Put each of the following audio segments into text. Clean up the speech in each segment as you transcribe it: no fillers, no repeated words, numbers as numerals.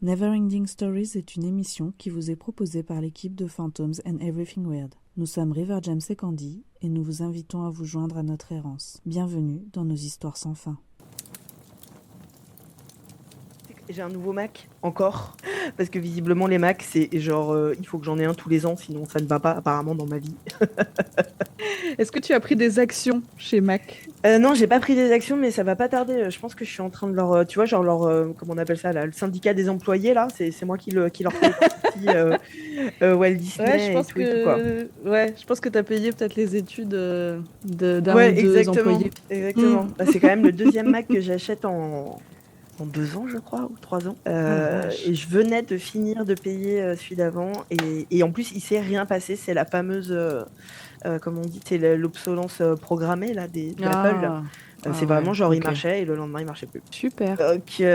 Neverending Stories est une émission qui vous est proposée par l'équipe de Phantoms and Everything Weird. Nous sommes River James et Candy et nous vous invitons à vous joindre à notre errance. Bienvenue dans nos histoires sans fin. J'ai un nouveau Mac, encore, parce que visiblement les Macs, c'est genre, il faut que j'en ai un tous les ans, sinon ça ne va pas apparemment dans ma vie. Est-ce que tu as pris des actions chez Mac? Non, j'ai pas pris des actions, mais ça va pas tarder. Je pense que je suis en train de leur, tu vois, genre leur, comment on appelle ça, là, le syndicat des employés, là, c'est moi qui leur fais partie, Walt Disney Ouais, je pense et tout, quoi. je pense que tu as payé peut-être les études d'un Ouais, ou deux exactement, employés. exactement. Bah, c'est quand même le deuxième Mac que j'achète en 2 ans, je crois, ou 3 ans. Vache. Et je venais de finir de payer celui d'avant. Et en plus, il s'est rien passé. C'est la fameuse, comme on dit, c'est l'obsolence programmée là, d'Apple. C'est vraiment genre, il marchait et le lendemain, il marchait plus. Super.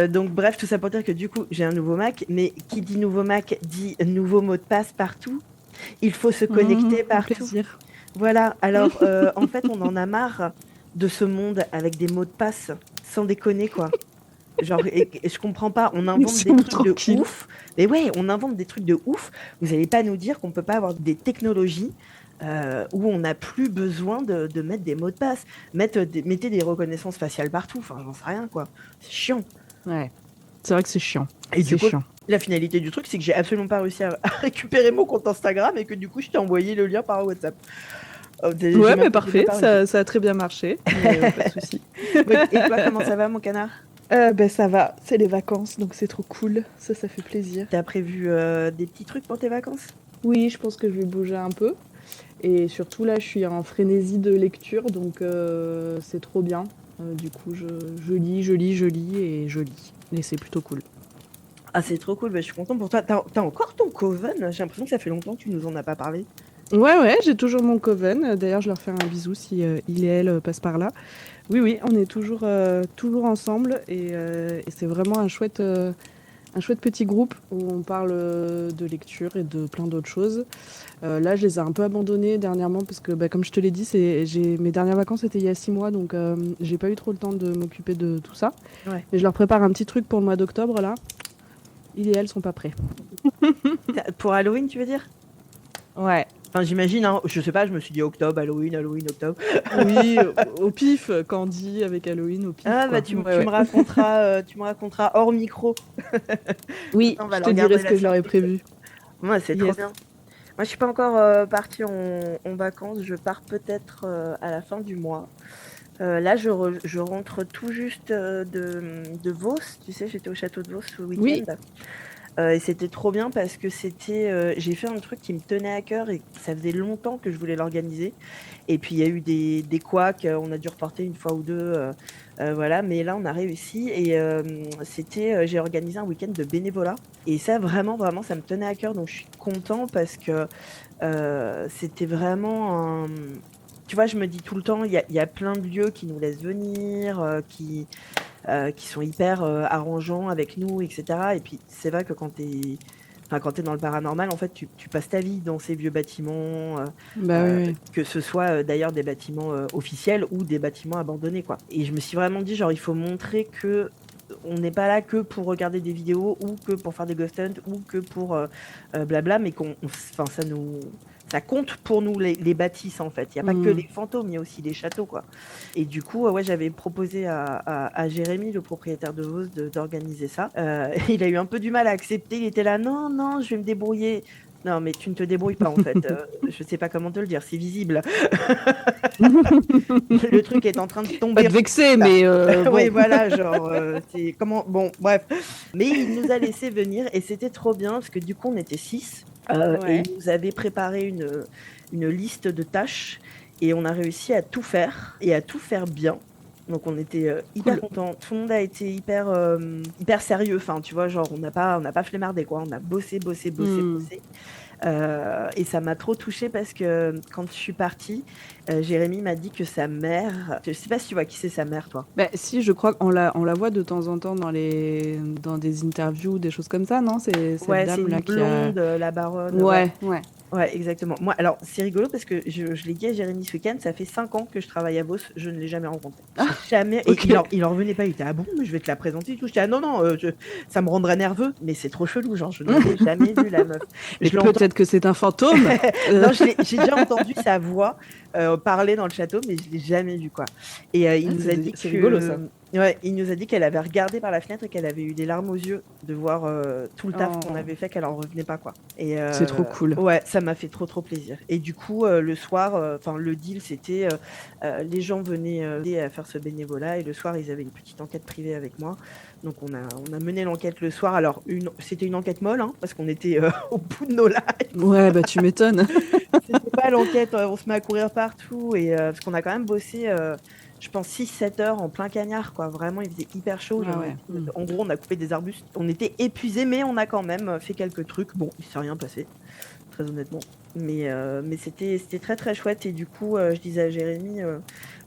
Donc, bref, tout ça pour dire que du coup, j'ai un nouveau Mac. Mais qui dit nouveau Mac dit nouveau mot de passe partout. Il faut se connecter partout. Plaisir. Voilà. Alors, en fait, on en a marre de ce monde avec des mots de passe. Sans déconner, quoi. Genre, et je comprends pas, on invente des trucs tranquille. de ouf. Mais ouais, on invente des trucs de ouf. Vous allez pas nous dire qu'on peut pas avoir des technologies où on n'a plus besoin de mettre des mots de passe. Mettez des reconnaissances faciales partout. Enfin, j'en sais rien, quoi. C'est chiant. Ouais. C'est vrai que c'est chiant. Et du coup, chiant. la finalité du truc, c'est que j'ai absolument pas réussi à récupérer mon compte Instagram et que du coup, je t'ai envoyé le lien par WhatsApp. Ouais, mais parfait, ça a très bien marché. Mais, pas de souci. Et toi, comment ça va, mon canard? Ça va, c'est les vacances, donc c'est trop cool. Ça fait plaisir. T'as prévu des petits trucs pour tes vacances? Oui, je pense que je vais bouger un peu. Et surtout là, je suis en frénésie de lecture, donc c'est trop bien. Du coup, je lis et je lis. Et c'est plutôt cool. Ah, c'est trop cool, bah, je suis contente pour toi. T'as encore ton Coven? J'ai l'impression que ça fait longtemps que tu nous en as pas parlé. Ouais, j'ai toujours mon coven. D'ailleurs, je leur fais un bisou si il et elle passent par là. Oui, on est toujours ensemble et c'est vraiment un chouette petit groupe où on parle de lecture et de plein d'autres choses. Là, je les ai un peu abandonnés dernièrement parce que, comme je te l'ai dit, mes dernières vacances étaient il y a 6 mois, donc j'ai pas eu trop le temps de m'occuper de tout ça. Ouais. Mais je leur prépare un petit truc pour le mois d'octobre, là. Ils et elles sont pas prêts. Pour Halloween, tu veux dire? Ouais. Enfin, j'imagine, hein, je sais pas, je me suis dit octobre, Halloween, octobre. Oui, au pif, Candy avec Halloween, au pif. Ah, quoi. bah tu me raconteras hors micro. Oui, On va je leur te garder dirai ce la que je leur ai surprise. prévu. Ouais, c'est trop Yes. bien. Moi, je suis pas encore partie en vacances. Je pars peut-être à la fin du mois. Là, je rentre tout juste de Vos. Tu sais, j'étais au château de Vos ce week-end. Oui. Et c'était trop bien parce que j'ai fait un truc qui me tenait à cœur et ça faisait longtemps que je voulais l'organiser. Et puis il y a eu des couacs, on a dû reporter une fois ou deux, voilà. Mais là, on a réussi et j'ai organisé un week-end de bénévolat. Et ça, vraiment, vraiment, ça me tenait à cœur. Donc je suis content parce que c'était vraiment un... Tu vois, je me dis tout le temps, il y a plein de lieux qui nous laissent venir, qui sont hyper arrangeants avec nous, etc. Et puis c'est vrai que quand t'es dans le paranormal, en fait, tu passes ta vie dans ces vieux bâtiments, Oui. que ce soit d'ailleurs des bâtiments officiels ou des bâtiments abandonnés, quoi. Et je me suis vraiment dit, genre, il faut montrer que on n'est pas là que pour regarder des vidéos ou que pour faire des ghost hunts ou que pour blabla, mais ça compte pour nous les bâtisses, en fait. Il n'y a pas que les fantômes, il y a aussi les châteaux, quoi. Et du coup, ouais, j'avais proposé à Jérémy, le propriétaire de Vos, d'organiser ça. Il a eu un peu du mal à accepter. Il était là, non, je vais me débrouiller. Non, mais tu ne te débrouilles pas, en fait. Je sais pas comment te le dire, c'est visible. Le truc est en train de tomber. Pas de vexer, mais bon. Oui, voilà, genre, c'est comment... Bon, bref. Mais il nous a laissé venir et c'était trop bien parce que du coup, on était 6. Et il nous avait préparé une liste de tâches et on a réussi à tout faire et à tout faire bien. Donc on était hyper contents. Tout le monde a été hyper sérieux. Enfin, tu vois, genre on n'a pas flemmardé, quoi. On a bossé. Et ça m'a trop touchée parce que quand je suis partie, Jérémy m'a dit que sa mère... Je sais pas si tu vois qui c'est sa mère, toi. Si, je crois qu'on la voit de temps en temps dans des interviews, des choses comme ça, non? C'est cette Ouais, dame c'est une là blonde, la baronne. Ouais. Ouais, exactement. Moi, alors, c'est rigolo parce que je l'ai dit à Jérémy ce week-end, ça fait 5 ans que je travaille à Beauce, je ne l'ai jamais rencontré. J'ai jamais. Et Ok. il en revenait pas, il était ah bon, mais je vais te la présenter et tout. J'étais ah non, non, ça me rendrait nerveux, mais c'est trop chelou, genre, je ne l'ai jamais vu la meuf. Je l'ai entendu. Peut-être que c'est un fantôme. Non, j'ai déjà entendu sa voix parler dans le château, mais je l'ai jamais vu quoi. Et il nous a dit C'est que, rigolo ça. ouais, il nous a dit qu'elle avait regardé par la fenêtre et qu'elle avait eu des larmes aux yeux de voir tout le taf qu'on Oh, avait fait, qu'elle en revenait pas quoi. Et c'est trop cool. ouais, ça m'a fait trop plaisir. Et du coup, le soir, enfin le deal, c'était les gens venaient aider à faire ce bénévolat et le soir, ils avaient une petite enquête privée avec moi. Donc on a mené l'enquête le soir. Alors c'était une enquête molle, hein, parce qu'on était au bout de nos lives. Ouais, bah tu m'étonnes. C'était pas l'enquête, on se met à courir partout et parce qu'on a quand même bossé, je pense 6-7 heures en plein cagnard, quoi. Vraiment, il faisait hyper chaud. Ah ouais. En gros, on a coupé des arbustes. On était épuisés, mais on a quand même fait quelques trucs. Bon, il s'est rien passé, très honnêtement. Mais c'était très très chouette. Et du coup, je disais à Jérémy,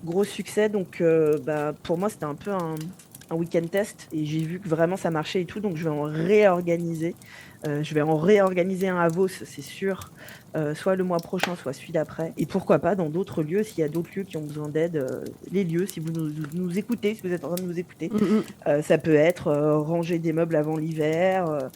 gros succès. Donc, pour moi, c'était un peu un week-end test. Et j'ai vu que vraiment ça marchait et tout. Donc, je vais en réorganiser. Je vais en réorganiser un à Vos, c'est sûr, soit le mois prochain, soit celui d'après. Et pourquoi pas dans d'autres lieux, s'il y a d'autres lieux qui ont besoin d'aide, les lieux, si vous nous écoutez, si vous êtes en train de nous écouter, ça peut être ranger des meubles avant l'hiver,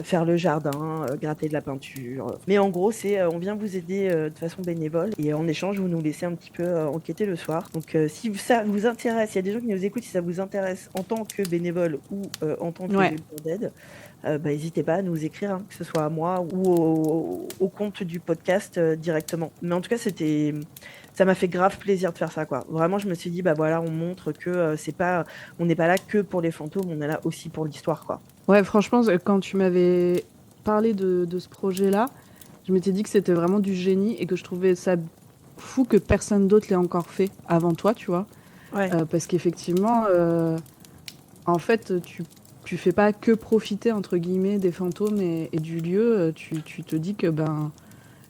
faire le jardin, gratter de la peinture. Mais en gros, c'est on vient vous aider de façon bénévole et en échange, vous nous laissez un petit peu enquêter le soir. Donc si ça vous intéresse, il y a des gens qui nous écoutent, si ça vous intéresse en tant que bénévole ou en tant que Ouais. bénévole d'aide, n'hésitez pas à nous écrire, hein, que ce soit à moi ou au compte du podcast directement. Mais en tout cas, ça m'a fait grave plaisir de faire ça, quoi. Vraiment, je me suis dit, bah voilà, on montre que on n'est pas là que pour les fantômes, on est là aussi pour l'histoire, quoi. Ouais, franchement, quand tu m'avais parlé de ce projet-là, je m'étais dit que c'était vraiment du génie et que je trouvais ça fou que personne d'autre l'ait encore fait avant toi, tu vois. Ouais. Parce qu'effectivement, en fait, tu fais pas que profiter, entre guillemets, des fantômes et du lieu. Tu te dis que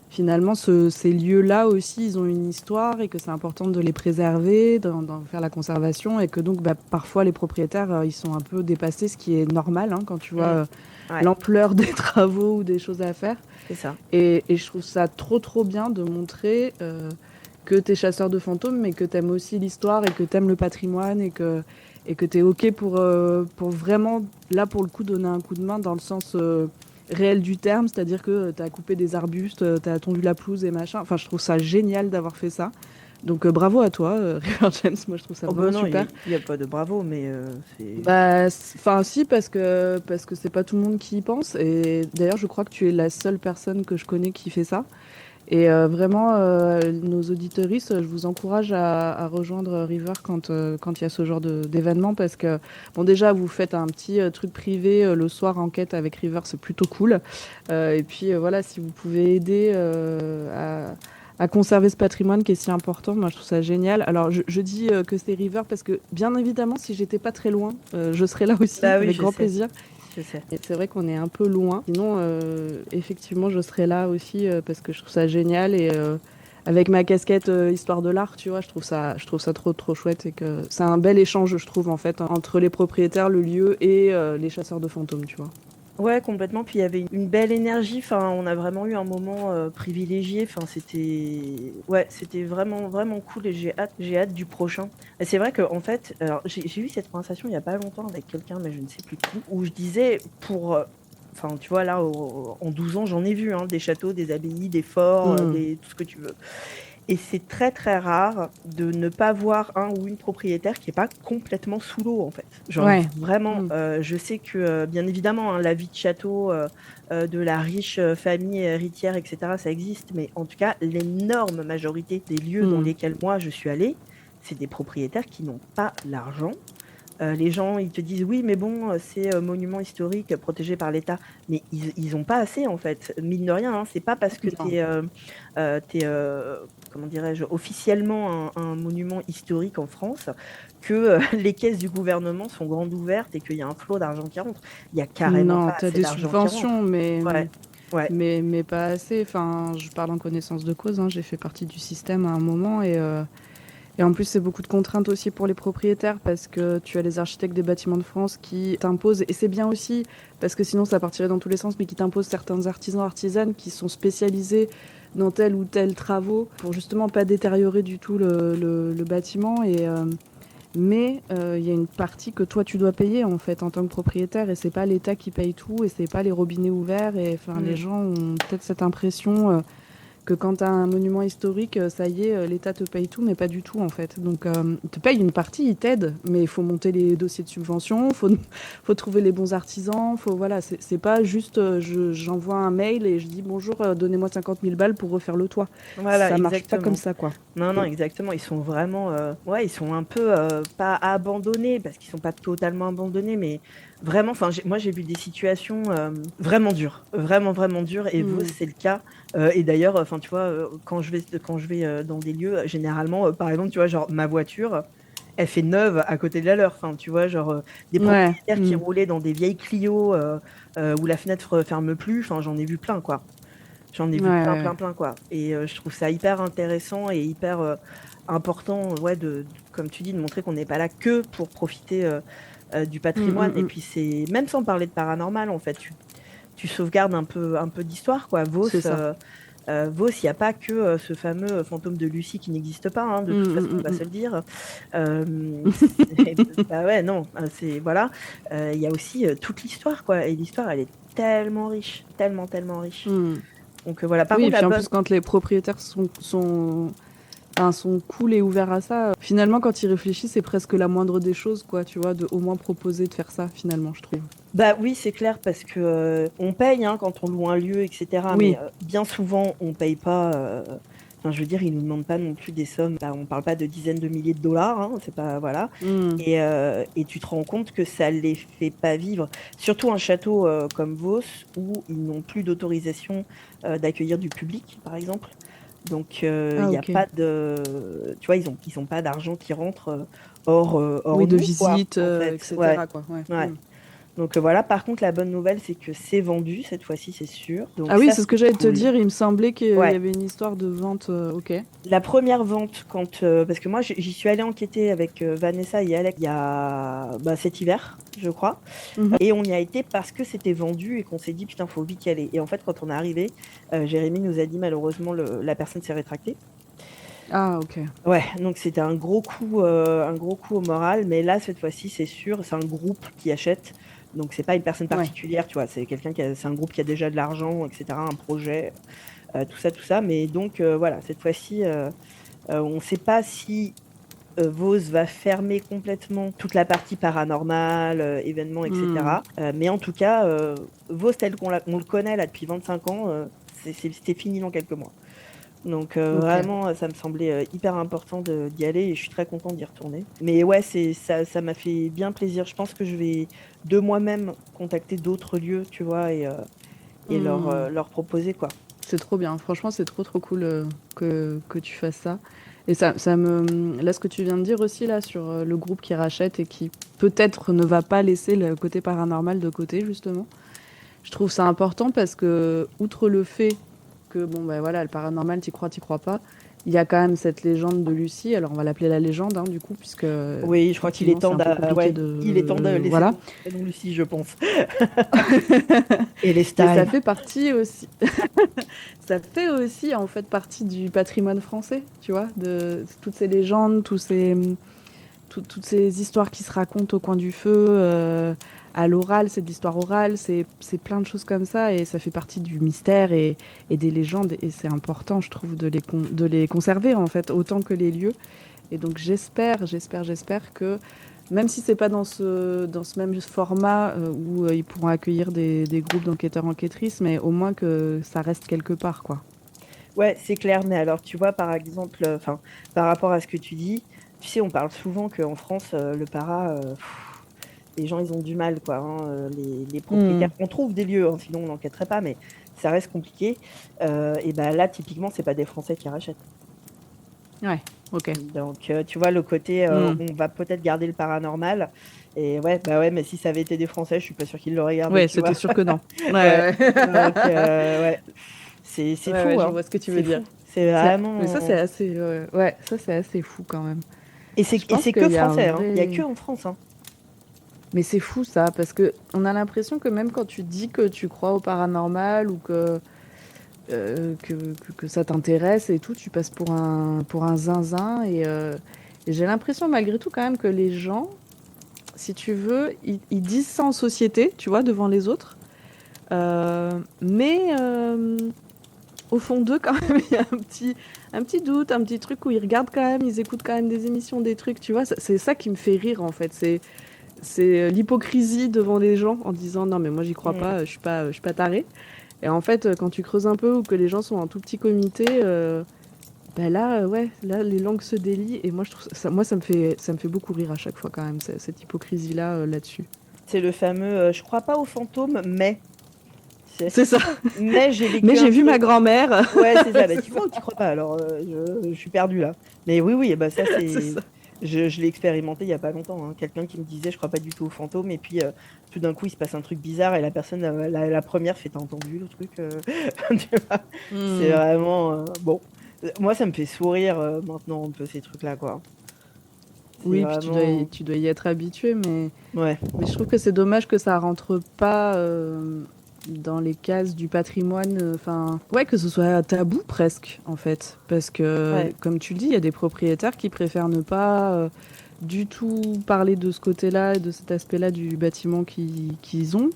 finalement, ces lieux-là aussi, ils ont une histoire et que c'est important de les préserver, d'en faire la conservation et que donc parfois les propriétaires, ils sont un peu dépassés, ce qui est normal hein, quand tu vois Ouais. l'ampleur des travaux ou des choses à faire. C'est ça. Et je trouve ça trop bien de montrer que t'es chasseur de fantômes, mais que t'aimes aussi l'histoire et que t'aimes le patrimoine et que t'es OK pour vraiment, là pour le coup, donner un coup de main dans le sens réel du terme, c'est-à-dire que t'as coupé des arbustes, t'as tondu la pelouse et machin. Enfin, je trouve ça génial d'avoir fait ça. Donc bravo à toi, River James. Moi, je trouve ça vraiment super. Il n'y a pas de bravo, mais c'est... Enfin, si, parce que c'est pas tout le monde qui y pense. Et d'ailleurs, je crois que tu es la seule personne que je connais qui fait ça. Et vraiment, nos auditeuristes, je vous encourage à rejoindre River quand il y a ce genre d'événement parce que, bon, déjà, vous faites un petit truc privé le soir, enquête avec River, c'est plutôt cool. Et puis, voilà, si vous pouvez aider à conserver ce patrimoine qui est si important, moi, je trouve ça génial. Alors, je dis que c'est River parce que, bien évidemment, si j'étais pas très loin, je serais là aussi, Bah oui, avec je grand sais. plaisir. Je sais. Et c'est vrai qu'on est un peu loin. Sinon, effectivement, je serais là aussi parce que je trouve ça génial et avec ma casquette histoire de l'art, tu vois, je trouve ça trop chouette et que c'est un bel échange, je trouve, en fait, entre les propriétaires, le lieu et les chasseurs de fantômes, tu vois. Ouais, complètement. Puis il y avait une belle énergie. Enfin, on a vraiment eu un moment privilégié. Enfin, c'était vraiment vraiment cool et j'ai hâte du prochain. Et c'est vrai que en fait, alors j'ai eu cette conversation il y a pas longtemps avec quelqu'un, mais je ne sais plus qui, où je disais enfin, tu vois là, en 12 ans, j'en ai vu hein, des châteaux, des abbayes, des forts, tout ce que tu veux. Et c'est très très rare de ne pas voir un ou une propriétaire qui est pas complètement sous l'eau en fait. Genre Ouais. vraiment, je sais que bien évidemment hein, la vie de château de la riche famille héritière, etc. ça existe, mais en tout cas l'énorme majorité des lieux dans lesquels moi je suis allée, c'est des propriétaires qui n'ont pas l'argent. Les gens, ils te disent oui, mais bon, c'est monument historique protégé par l'État, mais ils ont pas assez en fait. Mine de rien, hein, c'est pas parce que t'es comment dirais-je, officiellement un monument historique en France que les caisses du gouvernement sont grandes ouvertes et qu'il y a un flot d'argent qui rentre. Il y a carrément Non, pas t'as assez des d'argent qui rentre. subventions, Ouais. mais pas assez. Enfin, je parle en connaissance de cause. Hein. J'ai fait partie du système à un moment et Et en plus, c'est beaucoup de contraintes aussi pour les propriétaires parce que tu as les architectes des bâtiments de France qui t'imposent, et c'est bien aussi parce que sinon ça partirait dans tous les sens, mais qui t'imposent certains artisans, artisanes qui sont spécialisés dans tel ou tel travaux pour justement pas détériorer du tout le bâtiment. Mais il y a une partie que toi tu dois payer en fait en tant que propriétaire, et c'est pas l'État qui paye tout, et c'est pas les robinets ouverts, et enfin les gens ont peut-être cette impression que quand tu as un monument historique, ça y est, l'État te paye tout, mais pas du tout en fait. Donc il te paye une partie, il t'aide, mais il faut monter les dossiers de subvention, faut trouver les bons artisans, voilà, c'est pas juste j'envoie un mail et je dis bonjour, donnez-moi 50 000 balles pour refaire le toit. Voilà, Ça marche pas exactement. comme ça, quoi. Non, exactement. Ils sont vraiment, ouais, ils sont un peu pas abandonnés parce qu'ils sont pas totalement abandonnés, mais vraiment. Enfin, moi, j'ai vu des situations vraiment dures, vraiment dures. Et vous, c'est le cas. Et d'ailleurs, enfin, tu vois, quand je vais dans des lieux, généralement, par exemple, tu vois, genre ma voiture, elle fait neuve à côté de la leur. Enfin, tu vois, genre des propriétaires qui roulaient dans des vieilles Clio où la fenêtre ferme plus. Enfin, j'en ai vu plein, quoi. J'en ai vu plein, quoi. Et je trouve ça hyper intéressant et hyper important, ouais, comme tu dis, de montrer qu'on n'est pas là que pour profiter du patrimoine. Et puis c'est, même sans parler de paranormal, en fait, tu sauvegardes un peu d'histoire, quoi. Vos, il n'y a pas que ce fameux fantôme de Lucie qui n'existe pas, hein, de toute façon, on va se le dire. Bah ouais, non, c'est, voilà. Il y a aussi toute l'histoire, quoi. Et l'histoire, elle est tellement riche, tellement riche. Donc voilà. Par contre, et puis en plus, quand les propriétaires sont cool et ouverts à ça, finalement, quand ils réfléchissent, c'est presque la moindre des choses, quoi, tu vois, de au moins proposer de faire ça, finalement, je trouve. Bah oui, c'est clair, parce que on paye quand on loue un lieu, etc. Oui. Mais bien souvent, on paye pas. Enfin, je veux dire, ils nous demandent pas non plus des sommes. Bah, on parle pas de dizaines de milliers de dollars, hein, c'est pas, voilà. Et tu te rends compte que ça les fait pas vivre. Surtout un château comme Vos, où ils n'ont plus d'autorisation d'accueillir du public, par exemple. Donc il n'y a pas de, tu vois, ils ont pas d'argent qui rentre hors oui, de nous, quoi, visite, en fait. etc. Ouais. Quoi. Ouais. Donc voilà. Par contre, la bonne nouvelle, c'est que c'est vendu cette fois-ci, c'est sûr. Donc, ah oui, ça, c'est ce que j'allais te cool. dire. Il me semblait qu'il y Ouais. avait une histoire de vente. Ok. La première vente, parce que moi j'y suis allée enquêter avec Vanessa et Alex il y a cet hiver, je crois. Et on y a été parce que c'était vendu et qu'on s'est dit putain, faut vite y aller. Et en fait, quand on est arrivé, Jérémy nous a dit malheureusement la personne s'est rétractée. Ah ok. Ouais, donc c'était un gros coup au moral. Mais là, cette fois-ci, c'est sûr, c'est un groupe qui achète. Donc c'est pas une personne particulière, tu vois, c'est quelqu'un c'est un groupe qui a déjà de l'argent, etc., un projet, tout ça. Mais donc voilà, cette fois-ci, on ne sait pas si Vos va fermer complètement toute la partie paranormale, événements, etc. Mais en tout cas, Vos tel on le connaît là depuis 25 ans, c'était fini dans quelques mois. Donc vraiment, ça me semblait hyper important d'y aller et je suis très contente d'y retourner. Mais ouais, ça m'a fait bien plaisir. Je pense que je vais de moi-même contacter d'autres lieux, tu vois, et leur proposer, quoi. C'est trop bien. Franchement, c'est trop cool que tu fasses ça. Et ça me... Là, ce que tu viens de dire aussi, là, sur le groupe qui rachète et qui peut-être ne va pas laisser le côté paranormal de côté, justement. Je trouve ça important parce que, outre le fait que, bon, ben voilà, le paranormal, t'y crois pas, il y a quand même cette légende de Lucie. Alors, on va l'appeler la légende, hein, du coup, puisque... Oui, je crois qu'il est temps il est temps de laisser voilà. nom Lucie, je pense. Et les styles. Et ça fait partie aussi... ça fait aussi, en fait, partie du patrimoine français, tu vois, de toutes ces légendes, toutes ces histoires qui se racontent au coin du feu, à l'oral, c'est de l'histoire orale, c'est plein de choses comme ça, et ça fait partie du mystère et des légendes, et c'est important, je trouve, de les conserver, en fait, autant que les lieux. Et donc j'espère que, même si c'est pas dans ce même format où ils pourront accueillir des groupes d'enquêteurs, enquêtrices, mais au moins que ça reste quelque part, quoi. Ouais, c'est clair, mais alors, tu vois, par exemple, par rapport à ce que tu dis, tu sais, on parle souvent qu'en France, le para... les gens, ils ont du mal, quoi. Hein, les propriétaires. On trouve des lieux, hein, sinon on n'enquêterait pas, mais ça reste compliqué. Et ben là, typiquement, c'est pas des Français qui rachètent. Ouais, ok. Donc, tu vois, le côté, on va peut-être garder le paranormal. Et ouais, mais si ça avait été des Français, je suis pas sûre qu'ils l'auraient gardé. Ouais, c'était sûr que non. Ouais. Donc, ouais. C'est fou. Je hein. vois ce que tu veux dire. C'est Mais ça, c'est vraiment. assez, ouais, ça, c'est assez fou quand même. Et Je pense c'est que qu'il y a un français, hein. Il y a vrai. que en France, hein. Mais c'est fou ça, parce que on a l'impression que même quand tu dis que tu crois au paranormal ou que ça t'intéresse et tout, tu passes pour un zinzin. Et j'ai l'impression malgré tout quand même que les gens, si tu veux, ils disent ça en société, tu vois, devant les autres. Mais au fond d'eux, quand même, il y a un petit doute, un petit truc où ils regardent quand même, ils écoutent quand même des émissions, des trucs, tu vois. C'est ça qui me fait rire en fait. C'est l'hypocrisie devant les gens en disant non mais moi j'y crois Mm. pas, je suis pas taré. Et en fait quand tu creuses un peu ou que les gens sont en tout petit comité, bah là ouais là les langues se délient et moi je trouve moi ça me fait beaucoup rire à chaque fois quand même cette hypocrisie là là-dessus. C'est le fameux je crois pas aux fantômes, mais. C'est- C'est ça. Mais j'ai Mais vécu j'ai un vu ma truc. grand-mère. Ouais, c'est ça. Bah, C'est tu ça. crois ou tu crois pas? Alors, je suis perdu là. Mais oui, oui, bah, ça, C'est c'est. ça. Je l'ai expérimenté il y a pas longtemps, hein. Quelqu'un qui me disait, je crois pas du tout aux fantômes, et puis tout d'un coup, il se passe un truc bizarre, et la personne, la première, fait, t'as entendu le truc? Tu vois. C'est Hmm. vraiment. Bon. Moi, ça me fait sourire maintenant, un peu, ces trucs-là, quoi. C'est Oui, puis vraiment. tu dois y être habitué, Ouais. mais je trouve que c'est dommage que ça rentre pas dans les cases du patrimoine. Enfin, ouais, que ce soit tabou presque, en fait. Parce que, Ouais. comme tu le dis, il y a des propriétaires qui préfèrent ne pas du tout parler de ce côté-là et de cet aspect-là du bâtiment qu'ils ont,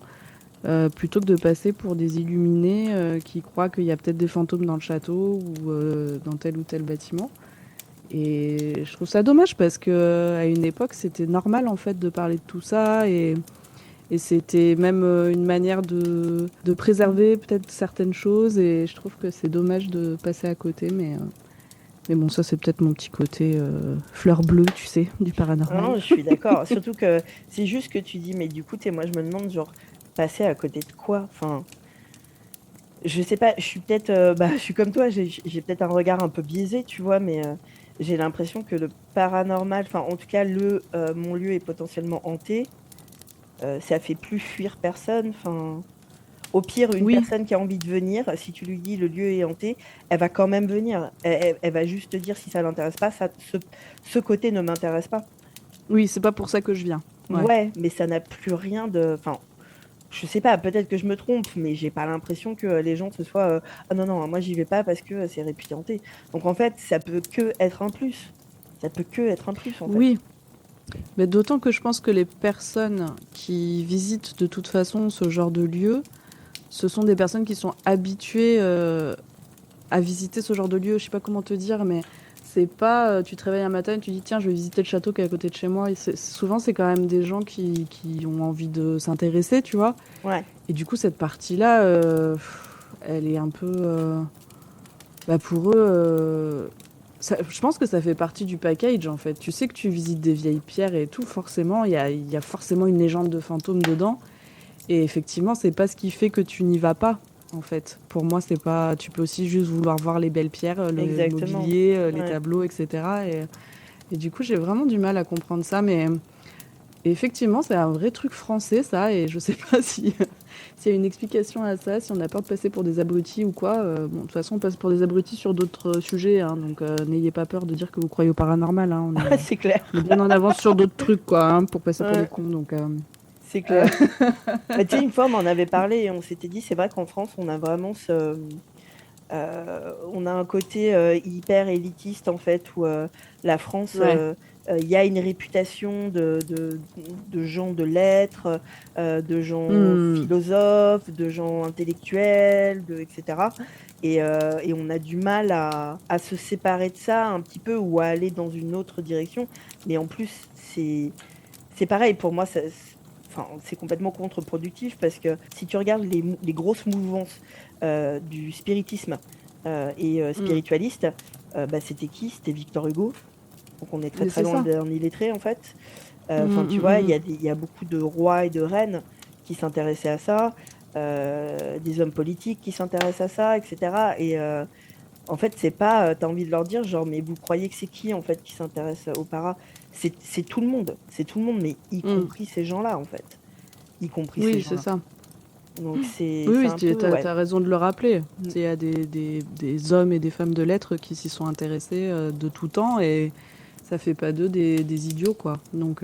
plutôt que de passer pour des illuminés qui croient qu'il y a peut-être des fantômes dans le château ou dans tel ou tel bâtiment. Et je trouve ça dommage parce que à une époque, c'était normal en fait de parler de tout ça et c'était même une manière de préserver peut-être certaines choses et je trouve que c'est dommage de passer à côté mais bon, ça c'est peut-être mon petit côté fleur bleue, tu sais, du paranormal. Non, je suis d'accord. Surtout que c'est juste que tu dis, mais du coup, moi, je me demande, genre, passer à côté de quoi? Enfin. Je sais pas, je suis peut-être, bah, je suis comme toi, j'ai peut-être un regard un peu biaisé, tu vois, mais j'ai l'impression que le paranormal, enfin, en tout cas, mon lieu est potentiellement hanté, ça fait plus fuir personne. Enfin, au pire, une Oui, personne qui a envie de venir, si tu lui dis le lieu est hanté, elle va quand même venir. Elle va juste te dire si ça l'intéresse pas, ce côté ne m'intéresse pas. oui, c'est pas pour ça que je viens. Ouais. Ouais, mais ça n'a plus rien de. Enfin, je sais pas, peut-être que je me trompe, mais j'ai pas l'impression que les gens se soient ah non, non, moi j'y vais pas parce que c'est réputé hanté. Donc en fait, ça peut que être un plus. Ça peut que être un plus en fait. Oui, mais d'autant que je pense que les personnes qui visitent de toute façon ce genre de lieu, ce sont des personnes qui sont habituées à visiter ce genre de lieu. Je sais pas comment te dire, mais c'est pas tu te réveilles un matin et tu dis tiens, je vais visiter le château qui est à côté de chez moi. Et souvent, c'est quand même des gens qui ont envie de s'intéresser, tu vois. Ouais, Et du coup, cette partie-là, elle est un peu. Bah pour eux, je pense que ça fait partie du package en fait. Tu sais que tu visites des vieilles pierres et tout, forcément, il y a forcément une légende de fantôme dedans. Et effectivement, c'est pas ce qui fait que tu n'y vas pas, en fait. Pour moi, c'est pas. Tu peux aussi juste vouloir voir les belles pierres, le exactement. mobilier, les Ouais. tableaux, etc. Et du coup, j'ai vraiment du mal à comprendre ça. Mais effectivement, c'est un vrai truc français, ça. Et je sais pas si s'il y a une explication à ça, si on a peur de passer pour des abrutis ou quoi. Bon, de toute façon, on passe pour des abrutis sur d'autres sujets. Hein, donc, n'ayez pas peur de dire que vous croyez au paranormal. Hein, C'est clair. on est bien en avance sur d'autres trucs, quoi, hein, pour passer pour des Ouais, cons. Donc, c'est euh, clair. Bah, tu sais, une fois, on en avait parlé et on s'était dit, c'est vrai qu'en France, on a vraiment on a un côté hyper élitiste en fait, où la France, ouais. il y a une réputation de gens de lettres, de gens Hmm. philosophes, de gens intellectuels, etc. Et on a du mal à se séparer de ça un petit peu ou à aller dans une autre direction. Mais en plus, c'est pareil, pour moi, enfin, c'est complètement contre-productif parce que si tu regardes les grosses mouvances du spiritisme et Hmm. spiritualiste, bah, c'était qui? C'était Victor Hugo. Donc on est très Mais très c'est loin ça. d'un illettré en fait. Enfin, Mm, tu mm, vois, mm. il y a beaucoup de rois et de reines qui s'intéressaient à ça, des hommes politiques qui s'intéressent à ça, etc. Et en fait, c'est pas, t'as envie de leur dire, genre, mais vous croyez que c'est qui en fait qui s'intéresse au para? C'est tout le monde, c'est tout le monde, mais y Mm. compris ces gens-là en fait, y compris ces Oui, c'est gens-là. ça. Donc c'est Oui, un tu peu, ouais. as raison de le rappeler. Mm. Il y a des hommes et des femmes de lettres qui s'y sont intéressés de tout temps et ça fait pas d'eux des idiots, quoi. Donc,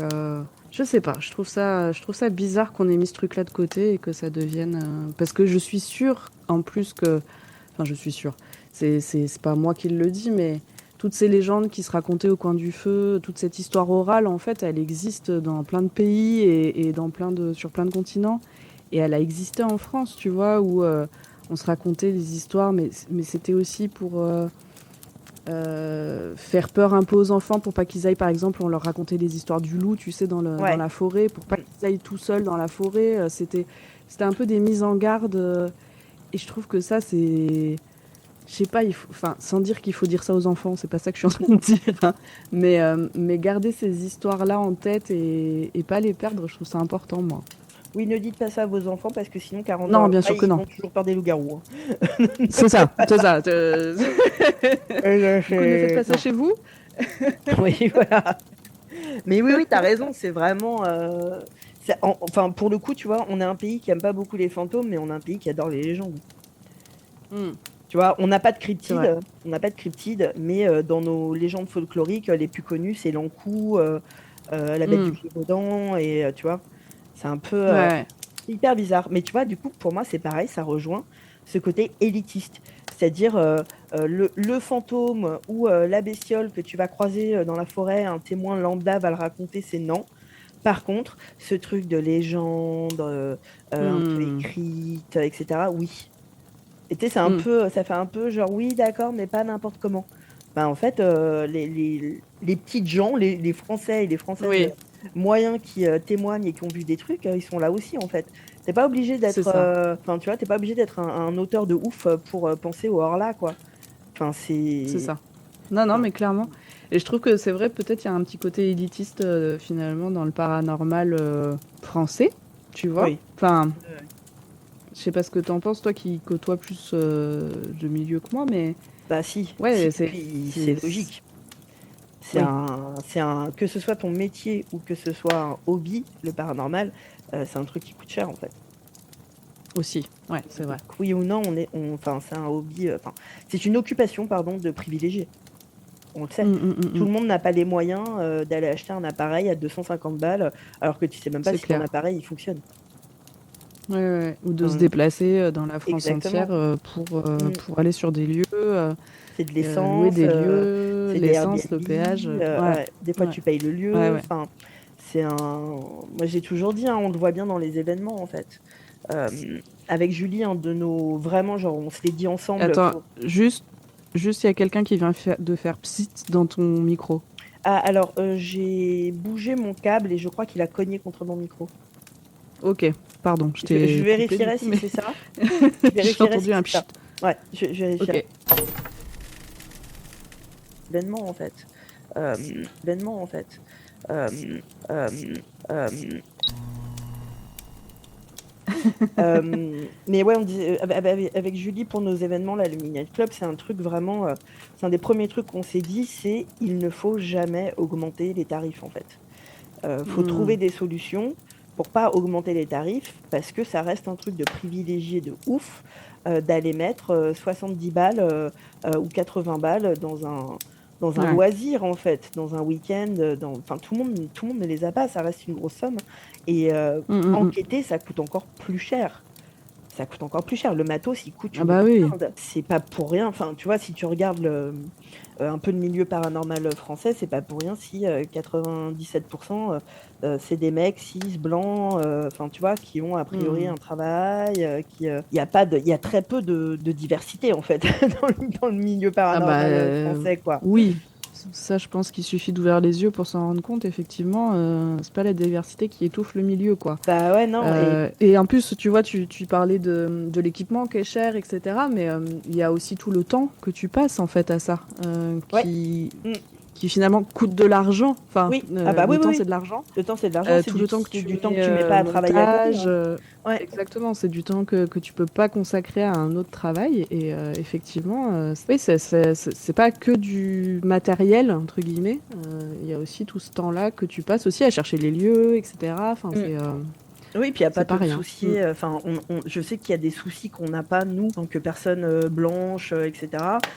je sais pas, je trouve ça bizarre qu'on ait mis ce truc-là de côté et que ça devienne. Parce que je suis sûre, en plus que. Enfin, je suis sûre. C'est pas moi qui le dis, mais toutes ces légendes qui se racontaient au coin du feu, toute cette histoire orale, en fait, elle existe dans plein de pays et sur plein de continents. Et elle a existé en France, tu vois, où on se racontait des histoires, mais c'était aussi pour faire peur un peu aux enfants, pour pas qu'ils aillent, par exemple, on leur racontait des histoires du loup, tu sais, dans Ouais. la forêt, pour pas Mm. qu'ils aillent tout seuls dans la forêt. C'était un peu des mises en garde. Et je trouve que ça, c'est... Je sais pas, enfin, sans dire qu'il faut dire ça aux enfants, c'est pas ça que je suis en train de dire, hein. Mais garder ces histoires-là en tête et pas les perdre, je trouve ça important, moi. Oui, ne dites pas ça à vos enfants parce que sinon 40 ans Non, bien après, sûr que ils non. ont toujours peur des loups-garous, hein. C'est ça, c'est ça. Du coup, ne faites pas ça Non. chez vous. Oui, voilà. Mais oui, oui, t'as raison, c'est vraiment. Enfin, pour le coup, tu vois, on est un pays qui aime pas beaucoup les fantômes, mais on est un pays qui adore les légendes. Hmm, Tu vois, on n'a pas de c'est vrai. mais dans nos légendes folkloriques, les plus connues, c'est l'Ankou, la Bête du Hmm, Gévaudan, et tu vois, c'est un peu ouais. hyper bizarre. Mais tu vois, du coup, pour moi, c'est pareil, ça rejoint ce côté élitiste. C'est-à-dire le fantôme ou la bestiole que tu vas croiser dans la forêt, un témoin lambda va le raconter, c'est non. Par contre, ce truc de légende, un peu Hmm, écrite, etc., oui. Et tu sais, hmm, ça fait un peu genre, oui, d'accord, mais pas n'importe comment. Ben, en fait, les petites gens, les Français et les Françaises oui, moyens qui témoignent et qui ont vu des trucs, ils sont là aussi, en fait. T'es pas obligé c'est d'être, ça. enfin, tu vois, t'es pas obligé d'être un auteur de ouf pour penser au Horla, quoi. Enfin, C'est c'est. ça. Non, non, Enfin, mais clairement. Et je trouve que c'est vrai, peut-être il y a un petit côté élitiste finalement dans le paranormal français, tu vois. oui. Enfin, je sais pas ce que t'en penses, toi qui côtoies plus de milieux que moi, mais Bah si, si, ouais, et puis c'est c'est- logique. oui, Que ce soit ton métier ou que ce soit un hobby, le paranormal, c'est un truc qui coûte cher en fait. aussi. Ouais, c'est vrai. Donc, oui ou non, enfin, c'est un hobby, enfin, c'est une occupation, pardon, de privilégié. On le sait. Tout Mm. le monde n'a pas les moyens d'aller acheter un appareil à 250 balles, alors que tu sais même pas C'est si ton clair. appareil il fonctionne. Ouais, ouais, ouais. Ou de se Enfin, déplacer dans la France entière exactement. Mm. pour aller sur des lieux, C'est de louer l'essence, des lieux, c'est des l'essence, Airbnb, le péage. Ouais, ouais, des fois ouais, tu payes le ouais, lieu. ouais. Enfin, c'est un. Moi j'ai toujours dit, hein, on le voit bien dans les événements en fait. Avec Julie, un de nos vraiment, genre, on se l'est dit ensemble. Attends, juste, il y a quelqu'un qui vient de faire psit dans ton micro. Ah, alors, j'ai bougé mon câble et je crois qu'il a cogné contre mon micro. Ok, pardon, je Je t'ai coupé du vérifierai coup, si mais c'est ça. Je j'ai vérifierai si entendu un c'est ça. pchit. Ouais, je vérifierai. Ok. Événement en fait. Euh, Événement en fait. Euh, euh, euh, mais ouais, on disait, avec Julie pour nos événements, là, le Midnight Club, c'est un truc vraiment. C'est un des premiers trucs qu'on s'est dit, c'est il ne faut jamais augmenter les tarifs en fait. Faut Hmm. trouver des solutions pour pas augmenter les tarifs parce que ça reste un truc de privilégié de ouf d'aller mettre 70 balles ou 80 balles dans un Ouais. loisir en fait, dans un week-end, enfin tout le monde ne les a pas, ça reste une grosse somme et Mm. enquêter ça coûte encore plus cher. Ça coûte encore plus cher. Le matos, il coûte Ah une bah oui. blinde. C'est pas pour rien. Enfin, tu vois, si tu regardes un peu le milieu paranormal français, c'est pas pour rien si 97% c'est des mecs cis, blancs, enfin, tu vois, qui ont a priori Hmm. un travail, il y a pas de, il y a très peu de diversité en fait dans le milieu Ah bah paranormal français, quoi. oui. Ça, je pense qu'il suffit d'ouvrir les yeux pour s'en rendre compte. Effectivement, c'est pas la diversité qui étouffe le milieu, quoi. Bah ouais, non, et Et en plus, tu vois, tu parlais de l'équipement qui est cher, etc. Mais il y a aussi tout le temps que tu passes en fait à ça, ouais. Mm. qui finalement coûte de l'argent. Enfin, Oui, ah bah oui, le oui, temps, oui. c'est de l'argent. Le temps, c'est de l'argent, Tout le temps que c'est tu du temps mets que tu mets pas à travailler à côté, montage, hein. Ouais. exactement, c'est du temps que tu peux pas consacrer à un autre travail. Et effectivement, oui, c'est pas que du matériel, entre guillemets. Il y a aussi tout ce temps-là que tu passes aussi à chercher les lieux, etc. Enfin, Mm. Oui, puis il n'y a pas C'est pas de rien. souci. Enfin, je sais qu'il y a des soucis qu'on n'a pas, nous, en tant que personnes blanches, etc.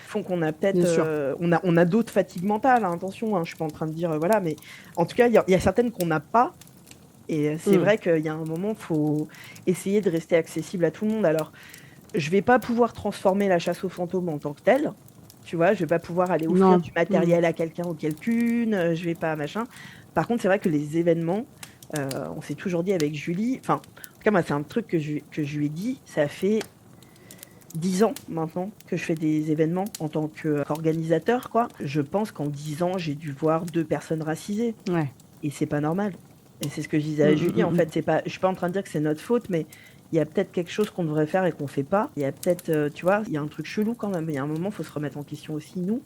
Font qu'on a peut-être. Bien sûr. On a d'autres fatigues mentales, hein, attention, hein, je ne suis pas en train de dire. Voilà, mais en tout cas, il y a certaines qu'on n'a pas. Et c'est Mm. vrai qu'il y a un moment, il faut essayer de rester accessible à tout le monde. Alors, je ne vais pas pouvoir transformer la chasse aux fantômes en tant que telle. Tu vois, je ne vais pas pouvoir aller offrir Non. du matériel à quelqu'un ou quelqu'une. Je vais pas machin. Par contre, c'est vrai que les événements, on s'est toujours dit avec Julie. Enfin, en tout cas, moi, c'est un truc que je lui ai dit. Ça fait 10 ans maintenant que je fais des événements en tant qu'organisateur, quoi. Je pense qu'en 10 ans, j'ai dû voir 2 personnes racisées. Ouais. Et c'est pas normal. Et c'est ce que je disais Mm, à mm, Julie. En mm, fait, je suis pas en train de dire que c'est notre faute, mais il y a peut-être quelque chose qu'on devrait faire et qu'on fait pas. Il y a peut-être, tu vois, il y a un truc chelou quand même. Il y a un moment, il faut se remettre en question aussi, nous.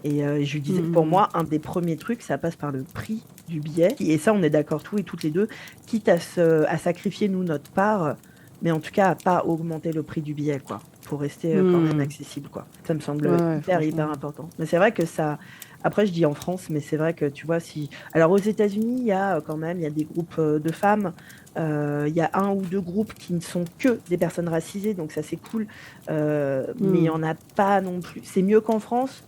Et je lui disais, pour mm. moi, un des premiers trucs, ça passe par le prix du billet. Et ça, on est d'accord tous et toutes les deux, quitte à sacrifier, nous, notre part, mais en tout cas, à pas augmenter le prix du billet, quoi, pour rester quand même Mm. accessible, quoi. Ça me semble Ouais, hyper, franchement. hyper important. Mais c'est vrai que ça... Après, je dis en France, mais c'est vrai que, tu vois, si... Alors, aux États-Unis, il y a quand même, il y a des groupes de femmes. Il y a 1 ou 2 groupes qui ne sont que des personnes racisées, donc ça, c'est cool. Mais il n'y Mm. en a pas non plus. C'est mieux qu'en France,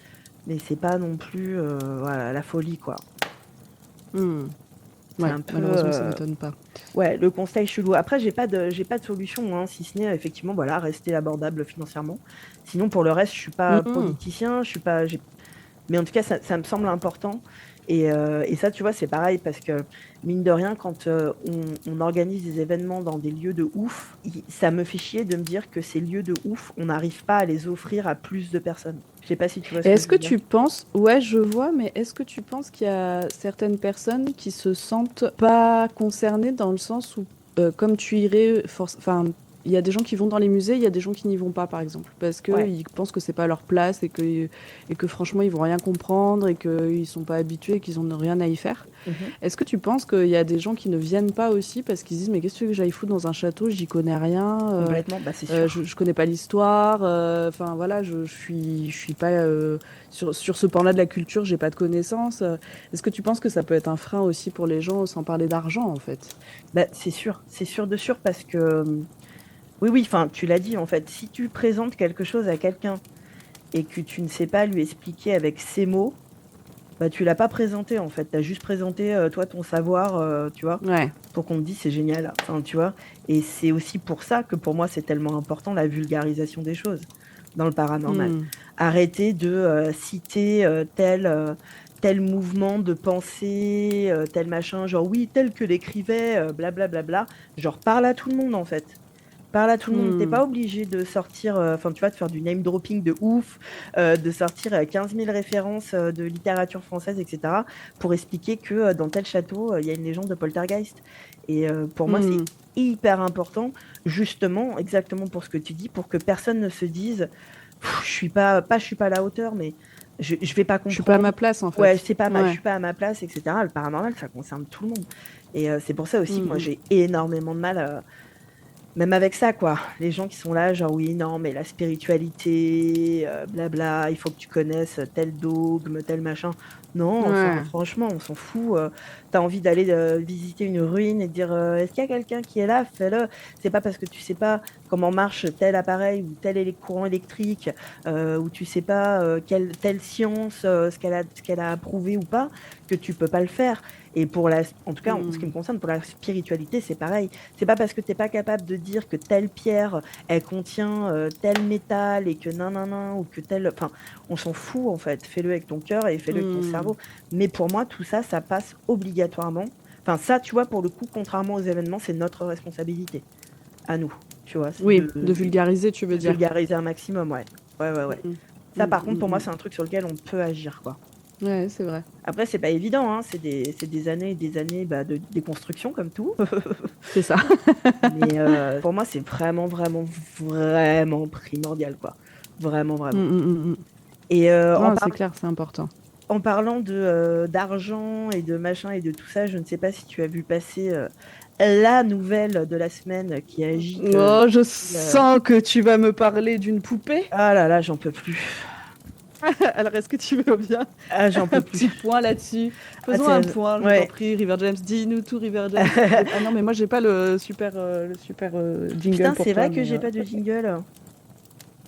mais c'est pas non plus voilà, la folie, quoi. Mm. C'est Ouais, un peu malheureusement, ça m'étonne pas. ouais, le conseil chelou. Après, j'ai pas de solution, hein, si ce n'est effectivement voilà, rester abordable financièrement. Sinon, pour le reste, je suis pas Mm. politicien, je suis pas. Mais en tout cas, ça me semble important. Et ça, tu vois, c'est pareil parce que, mine de rien, quand on organise des événements dans des lieux de ouf, ça me fait chier de me dire que ces lieux de ouf, on n'arrive pas à les offrir à plus de personnes. Je sais pas si tu vois ce Et que est-ce je que veux dire. tu penses, ouais, je vois, mais est-ce que tu penses qu'il y a certaines personnes qui se sentent pas concernées dans le sens où, comme tu irais, enfin, il y a des gens qui vont dans les musées, il y a des gens qui n'y vont pas, par exemple, parce Ouais. qu'ils pensent que c'est pas leur place et que franchement, ils vont rien comprendre et qu'ils sont pas habitués et qu'ils ont rien à y faire. Mhm. Est-ce que tu penses qu'il y a des gens qui ne viennent pas aussi parce qu'ils disent, mais qu'est-ce que tu veux que j'aille foutre dans un château, j'y connais rien, Complètement, bah c'est sûr. je connais pas l'histoire, enfin voilà, je suis pas sur ce pan-là de la culture, j'ai pas de connaissances. Est-ce que tu penses que ça peut être un frein aussi pour les gens, sans parler d'argent en fait? Bah, c'est sûr de sûr parce que oui, oui, enfin, tu l'as dit en fait, si tu présentes quelque chose à quelqu'un et que tu ne sais pas lui expliquer avec ses mots, bah tu l'as pas présenté en fait, tu as juste présenté toi ton savoir, tu vois, Ouais. pour qu'on te dise c'est génial, enfin, tu vois. Et c'est aussi pour ça que pour moi c'est tellement important la vulgarisation des choses dans le paranormal. Hmm. Arrêter de citer tel mouvement de pensée, tel machin, genre oui, tel que l'écrivait, blablabla. Genre parle à tout le monde en fait. Parle à tout le monde. T'es Hmm. pas obligé de sortir, enfin tu vois, de faire du name dropping de ouf, de sortir 15 000 références de littérature française, etc. pour expliquer que dans tel château, il y a une légende de poltergeist. Et pour moi, c'est Hmm. hyper important, justement, exactement pour ce que tu dis, pour que personne ne se dise, je suis pas à la hauteur, mais je vais pas Je suis pas à comprendre. ma place en Ouais, fait. je Ouais. suis pas à ma place, etc. Le paranormal, ça concerne tout le monde. Et c'est pour ça aussi que moi, Hmm. j'ai énormément de mal même avec ça, quoi. Les gens qui sont là, genre, oui, non, mais la spiritualité, blabla, il faut que tu connaisses tel dogme, tel machin. Non, enfin, Ouais. franchement, on s'en fout. T'as envie d'aller visiter une ruine et te dire, est-ce qu'il y a quelqu'un qui est là? Fais-le. C'est pas parce que tu sais pas comment marche tel appareil ou tel courant électrique, ou tu sais pas telle science, ce qu'elle a approuvé ou pas, que tu peux pas le faire. Et en tout cas, en ce qui Hmm. me concerne, pour la spiritualité, c'est pareil. C'est pas parce que t'es pas capable de dire que telle pierre, elle contient tel métal et que nan, ou que tel... Enfin, on s'en fout en fait. Fais-le avec ton cœur et fais-le avec ton Hmm. cerveau. Mais pour moi, tout ça, ça passe obligatoirement. Enfin, ça, tu vois, pour le coup, contrairement aux événements, c'est notre responsabilité. À nous, tu vois. C'est Oui, de, de vulgariser, tu veux de dire. vulgariser un maximum, ouais. Ouais, ouais, ouais. Hmm. Ça, Hmm, par contre, hmm, pour moi, hmm. c'est un truc sur lequel on peut agir, quoi. Ouais, c'est vrai. Après, c'est pas évident, hein. C'est des années et des années de déconstruction, comme tout. C'est ça. Mais pour moi, c'est vraiment, vraiment, vraiment primordial, quoi. Vraiment, Hmm, vraiment. hmm, hmm, hmm. Et Non, c'est clair, c'est important. en parlant d'argent et de machin et de tout ça, je ne sais pas si tu as vu passer la nouvelle de la semaine qui agite. Oh, je Euh, sens que tu vas me parler d'une poupée. Ah là là, j'en peux plus. Alors, est-ce que tu veux bien Ah, j'en peux un plus. petit point là-dessus? Faisons Ah, un point, je ouais. t'en prie, River James. Dis-nous tout, River James. Ah non, mais moi, j'ai pas le super jingle Putain, pour c'est toi. vrai que j'ai pas de jingle.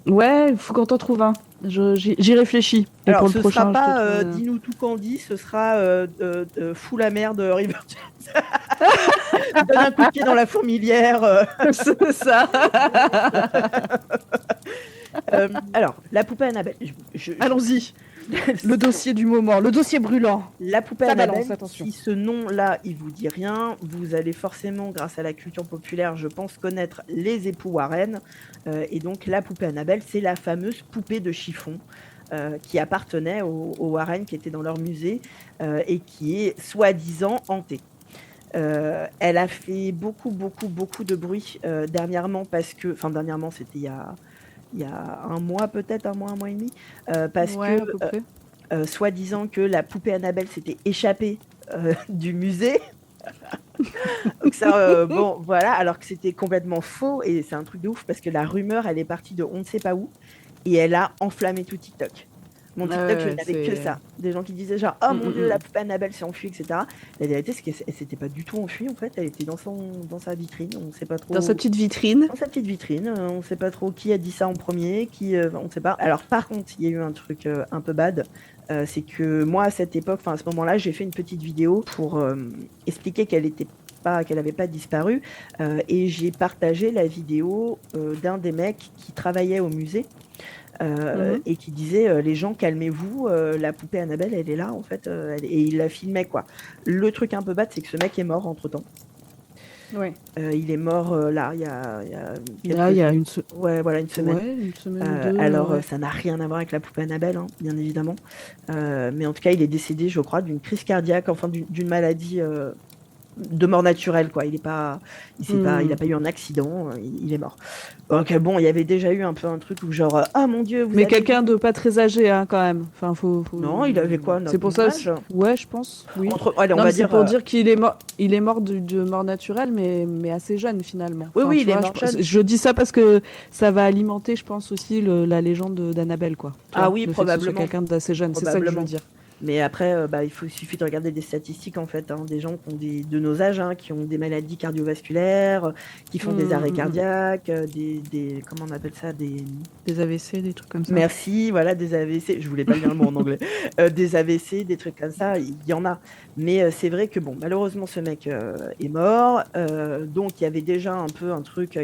Ouais, il faut qu'on t'en trouve un. J'y réfléchis. Et Alors, pour le ce sera prochain, je te pas trouve. Dis-nous tout Candy, ce sera Fous la merde River James. Donne un coup de pied dans la fourmilière. C'est ça. Alors, la poupée Annabelle. Allons-y. Le dossier du moment, le dossier brûlant. La poupée Ça Annabelle, balance, attention. si ce nom-là, il vous dit rien, vous allez forcément, grâce à la culture populaire, je pense, connaître les époux Warren. Et donc, la poupée Annabelle, c'est la fameuse poupée de chiffon qui appartenait aux Warren, qui était dans leur musée et qui est soi-disant hantée. Elle a fait beaucoup de bruit dernièrement dernièrement, c'était il y a un mois peut-être, un mois et demi, parce Ouais, à que peu près. soi-disant que la poupée Annabelle s'était échappée du musée. Donc ça, bon, voilà, alors que c'était complètement faux et c'est un truc de ouf parce que la rumeur, elle est partie de on ne sait pas où et elle a enflammé tout TikTok. Mon TikTok, je n'avais que ça. Des gens qui disaient genre, oh mon Dieu, la poupée Annabelle s'est enfuie, etc. La vérité, c'est qu'elle s'était pas du tout enfuie, en fait. Elle était dans sa vitrine. On sait pas trop. Dans sa petite vitrine. Dans sa petite vitrine. On sait pas trop qui a dit ça en premier, on sait pas. Alors, par contre, il y a eu un truc un peu bad. C'est que moi, à cette époque, à ce moment-là, j'ai fait une petite vidéo pour expliquer qu'elle n'avait pas disparu. Et j'ai partagé la vidéo d'un des mecs qui travaillait au musée. Et qui disait les gens calmez-vous, la poupée Annabelle elle est là en fait, et il la filmait quoi. Le truc un peu bad c'est que ce mec est mort entre temps. Ouais. Il est mort là il y a Il y a une ouais voilà une semaine. Ouais, une semaine ou deux. Alors ça n'a rien à voir avec la poupée Annabelle hein, bien évidemment, mais en tout cas il est décédé je crois d'une crise cardiaque, enfin d'une maladie de mort naturelle quoi. Il a pas eu un accident, il est mort. Donc bon, il y avait déjà eu un peu un truc où genre ah mon Dieu, mais quelqu'un de pas très âgé hein, quand même. Enfin faut... Non, il avait quoi? C'est pour ça aussi. Ouais, je pense. Oui. Allez, on va dire pour dire qu'il est mort. Il est mort de mort naturelle, mais assez jeune finalement. Oui, enfin, oui, il est vois, mort jeune. Je dis ça parce que ça va alimenter, je pense aussi la légende d'Annabelle quoi. Ah oui, probablement. Quelqu'un d'assez jeune, c'est ça que je veux dire. Mais après, il suffit de regarder des statistiques en fait, hein, des gens qui ont de nos âges, hein, qui ont des maladies cardiovasculaires, qui font des arrêts cardiaques, des comment on appelle ça, des AVC, des trucs comme ça. Merci, voilà, des AVC. Je voulais pas dire le mot en anglais. Des AVC, des trucs comme ça, il y en a. Mais c'est vrai que bon, malheureusement, ce mec est mort. Donc il y avait déjà un peu un truc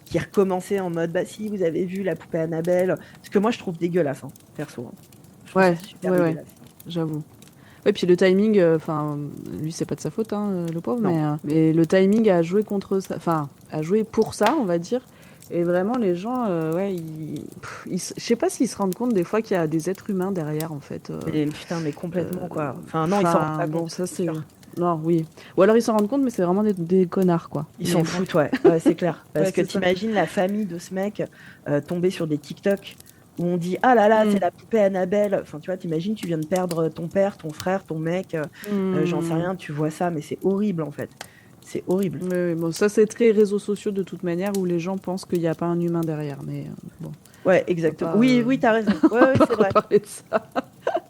qui recommençait en mode bah si vous avez vu la poupée Annabelle, ce que moi je trouve dégueulasse, hein, perso. Hein. Ouais, j'avoue. Ouais, puis le timing, lui c'est pas de sa faute, hein, le pauvre, mais le timing a joué contre ça, a joué pour ça, on va dire. Et vraiment, les gens, je sais pas s'ils se rendent compte des fois qu'il y a des êtres humains derrière, en fait. Putain, mais complètement quoi. Enfin non, ils s'en rendent pas compte. Ça c'est. Non, oui. Ou alors ils s'en rendent compte, mais c'est vraiment des connards, quoi. Ils s'en foutent, ouais, c'est clair. Parce que t'imagines la famille de ce mec tomber sur des TikTok où on dit ah là là c'est la poupée Annabelle, enfin tu vois, t'imagines tu viens de perdre ton père, ton frère, ton mec, j'en sais rien, tu vois ça, mais c'est horrible en fait, c'est horrible. Oui, bon ça c'est très réseaux sociaux de toute manière où les gens pensent qu'il n'y a pas un humain derrière, mais bon. Ouais, exactement. Oui, t'as raison. Ouais, c'est vrai. Parler de ça.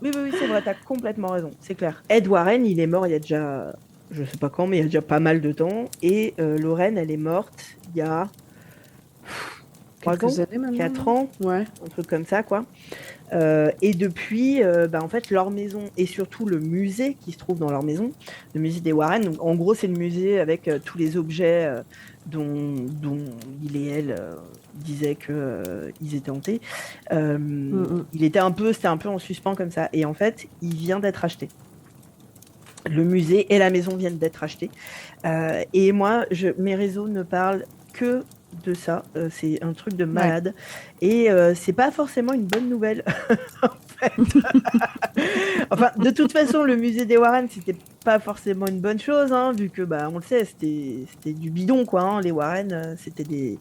Oui, c'est vrai, t'as complètement raison, c'est clair. Ed Warren, il est mort il y a déjà, je sais pas quand, mais il y a déjà pas mal de temps, et Lorraine, elle est morte il y a 3 ans, 4 ans, ouais. Un truc comme ça, quoi. Et depuis, en fait, leur maison et surtout le musée qui se trouve dans leur maison, le musée des Warren, donc, en gros, c'est le musée avec tous les objets dont il et elle disaient qu'ils étaient hantés. C'était un peu en suspens comme ça. Et en fait, il vient d'être acheté. Le musée et la maison viennent d'être achetés. Et moi, mes réseaux ne parlent que de ça, c'est un truc de malade, et c'est pas forcément une bonne nouvelle en fait. Enfin de toute façon le musée des Warren c'était pas forcément une bonne chose, hein, vu que on le sait c'était du bidon quoi, hein. Les Warren c'était des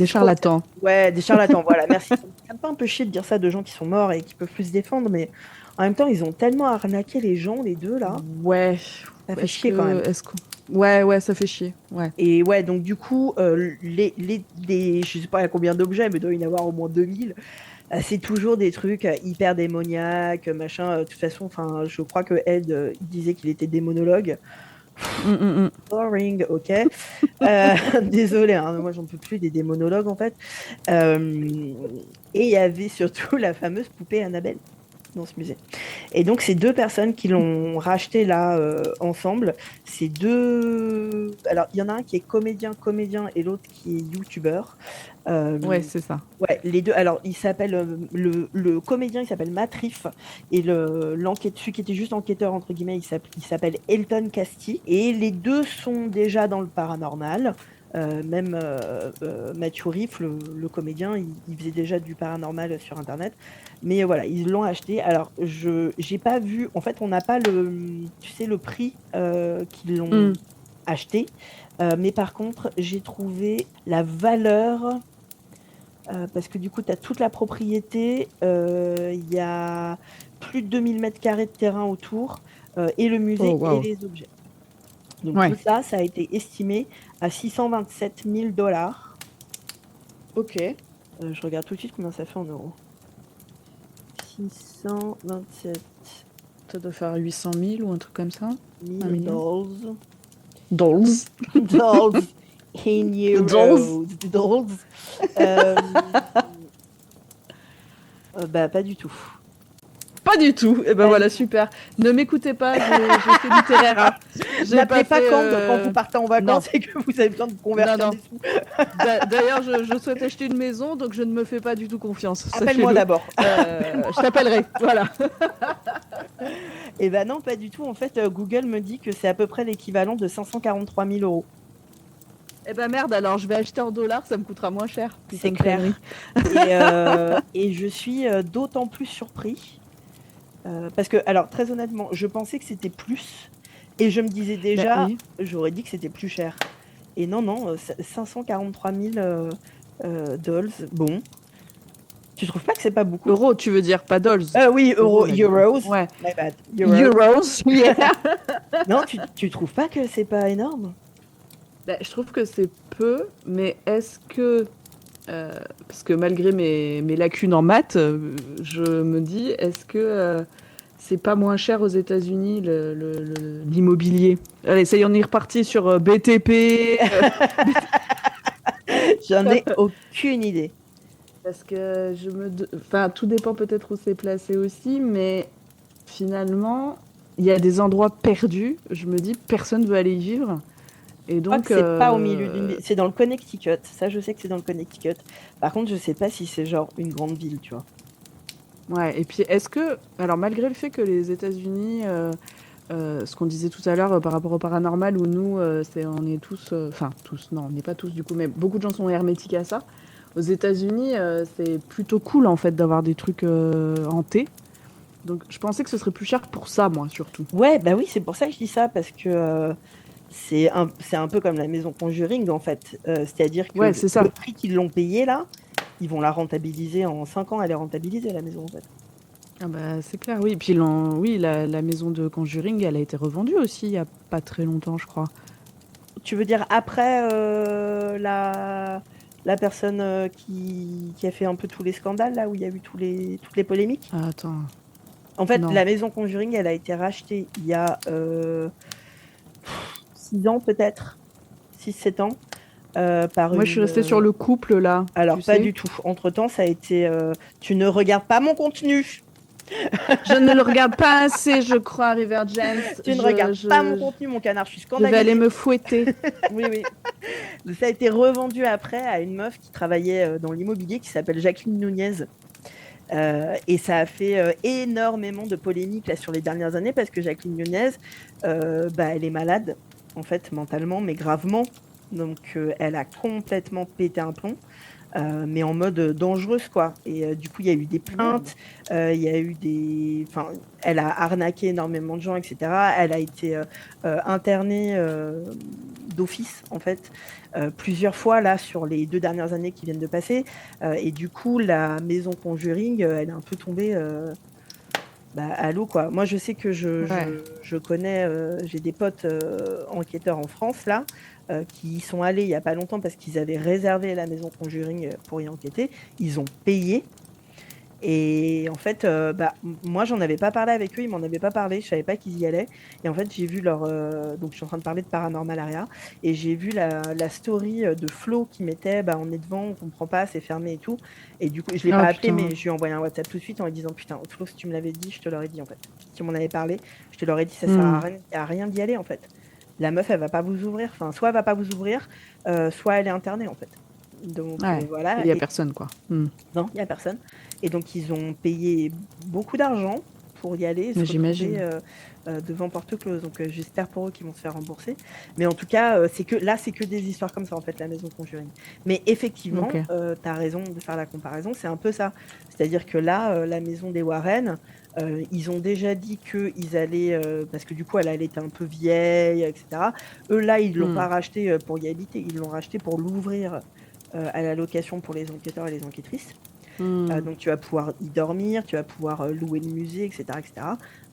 charlatans. Ouais, des charlatans. Voilà, merci. Ça me fait un peu chier de dire ça de gens qui sont morts et qui peuvent plus se défendre, mais en même temps ils ont tellement arnaqué les gens les deux là. Ouais, ça fait chier quand même. Ouais, ça fait chier. Ouais. Et ouais, donc du coup, je sais pas à combien d'objets, mais il doit y en avoir au moins 2000. C'est toujours des trucs hyper démoniaques, machin. De toute façon, enfin, je crois que Ed, il disait qu'il était démonologue. Boring, ok. Désolé, hein, moi j'en peux plus des démonologues en fait. Et il y avait surtout la fameuse poupée Annabelle dans ce musée. Et donc, c'est deux personnes qui l'ont racheté là ensemble. C'est deux. Alors, il y en a un qui est comédien, et l'autre qui est youtubeur. Ouais, c'est ça. Ouais, les deux. Alors, il s'appelle le comédien, il s'appelle Matt Riff, et celui qui était juste enquêteur entre guillemets, il s'appelle Elton Casti. Et les deux sont déjà dans le paranormal. Même Matthew Riff, le comédien, il faisait déjà du paranormal sur Internet. Mais voilà, ils l'ont acheté. Alors, je j'ai pas vu. En fait, on n'a pas tu sais, le prix qu'ils l'ont acheté. Mais par contre, j'ai trouvé la valeur. Parce que du coup, tu as toute la propriété. Il y a plus de 2000 mètres carrés de terrain autour. Et le musée et les objets. Donc tout ça, ça a été estimé à 627 000 $. Ok. Je regarde tout de suite combien ça fait en euros. 627 Ça doit faire 800 000 ou un truc comme ça. 000 dollars. Dolls. Dolls. In euros. Dolls. Bah, pas du tout. Pas du tout. Et ben voilà, super. Ne m'écoutez pas, je fais littéraire. Hein. N'appelez pas quand vous partez en vacances et que vous avez besoin de convertir des sous. D'ailleurs, je souhaite acheter une maison, donc je ne me fais pas du tout confiance. Appelle-moi d'abord. Je t'appellerai, voilà. Et ben non, pas du tout. En fait, Google me dit que c'est à peu près l'équivalent de 543 000 €. Eh ben merde, alors je vais acheter en dollars, ça me coûtera moins cher. C'est clair. Et je suis d'autant plus surpris. Parce que, alors, très honnêtement, je pensais que c'était plus. Et je me disais déjà, j'aurais dit que c'était plus cher. Et non, 543 000 dollars. Bon. Tu trouves pas que c'est pas beaucoup? Euros, tu veux dire, pas dollars. Oui, euros. Ouais. My bad. Euros, yeah. Non, tu trouves pas que c'est pas énorme? Je trouve que c'est peu, mais est-ce que... parce que malgré mes lacunes en maths, je me dis, est-ce que c'est pas moins cher aux États-Unis l'immobilier? Allez, ça y est, on est reparti sur BTP. J'en ai aucune idée. Parce que enfin, tout dépend peut-être où c'est placé aussi, mais finalement, il y a des endroits perdus. Je me dis, personne veut aller y vivre. Et donc, je crois que c'est pas au milieu d'une ville. C'est dans le Connecticut. Ça, je sais que c'est dans le Connecticut. Par contre, je sais pas si c'est genre une grande ville, tu vois. Ouais, et puis est-ce que... Alors, malgré le fait que les États-Unis, ce qu'on disait tout à l'heure par rapport au paranormal, où nous, on est tous... Enfin, tous, non, on n'est pas tous du coup, mais beaucoup de gens sont hermétiques à ça. Aux États-Unis, c'est plutôt cool, en fait, d'avoir des trucs hantés. Donc, je pensais que ce serait plus cher pour ça, moi, surtout. Ouais, bah oui, c'est pour ça que je dis ça, parce que... c'est un peu comme la maison Conjuring en fait. C'est-à-dire que le prix qu'ils l'ont payé là, ils vont la rentabiliser en 5 ans, elle est rentabilisée la maison en fait. Ah bah, c'est clair, oui. Et puis la maison de Conjuring, elle a été revendue aussi il n'y a pas très longtemps, je crois. Tu veux dire après la personne qui a fait un peu tous les scandales là où il y a eu toutes les polémiques? Ah, attends. En fait, la maison Conjuring, elle a été rachetée il y a 6 ans peut-être, 6-7 ans. Moi, je suis restée sur le couple, là. Alors, pas du tout. Entre-temps, ça a été... tu ne regardes pas mon contenu. Je ne le regarde pas assez, je crois, River James. Tu ne regardes pas mon contenu, mon canard. Je suis scandalisée. Je vais aller me fouetter. Oui. Ça a été revendu après à une meuf qui travaillait dans l'immobilier qui s'appelle Jacqueline Nunez. Et ça a fait énormément de polémiques là, sur les dernières années parce que Jacqueline Nunez, elle est malade, en fait, mentalement, mais gravement. Donc, elle a complètement pété un plomb, mais en mode dangereuse, quoi. Et du coup, il y a eu des plaintes, il y a eu des... Enfin, elle a arnaqué énormément de gens, etc. Elle a été internée d'office, en fait, plusieurs fois, là, sur les 2 dernières années qui viennent de passer. Et du coup, la maison Conjuring, elle est un peu tombée... à l'eau, quoi. Moi, je sais que je connais, j'ai des potes enquêteurs en France, là, qui y sont allés il n'y a pas longtemps parce qu'ils avaient réservé la maison Conjuring pour y enquêter. Ils ont payé. Et en fait, moi, j'en avais pas parlé avec eux, ils m'en avaient pas parlé, je savais pas qu'ils y allaient. Et en fait, j'ai vu donc je suis en train de parler de Paranormal Area, et j'ai vu la story de Flo qui mettait, on est devant, on comprend pas, c'est fermé et tout. Et du coup, je l'ai Ah pas appelé, putain. mais je lui ai envoyé un WhatsApp tout de suite en lui disant, putain, Flo, si tu me l'avais dit, je te l'aurais dit en fait. Si on m'en avait parlé, je te l'aurais dit, ça sert à rien d'y aller en fait. La meuf, elle va pas vous ouvrir, enfin, soit elle va pas vous ouvrir, soit elle est internée en fait. Donc Ouais. Il voilà. y a personne quoi. Non, il n'y a personne. Et donc, ils ont payé beaucoup d'argent pour y aller et se Mais retrouver j'imagine. devant porte close. Donc, j'espère pour eux qu'ils vont se faire rembourser. Mais en tout cas, c'est que des histoires comme ça, en fait, la maison Conjuring. Mais effectivement, Ok. tu as raison de faire la comparaison. C'est un peu ça. C'est-à-dire que là, la maison des Warren, ils ont déjà dit qu'ils allaient, parce que du coup, elle était un peu vieille, etc. Eux, là, ils ne l'ont pas racheté pour y habiter. Ils l'ont racheté pour l'ouvrir à la location pour les enquêteurs et les enquêtrices. Donc tu vas pouvoir y dormir, tu vas pouvoir louer le musée, etc. etc.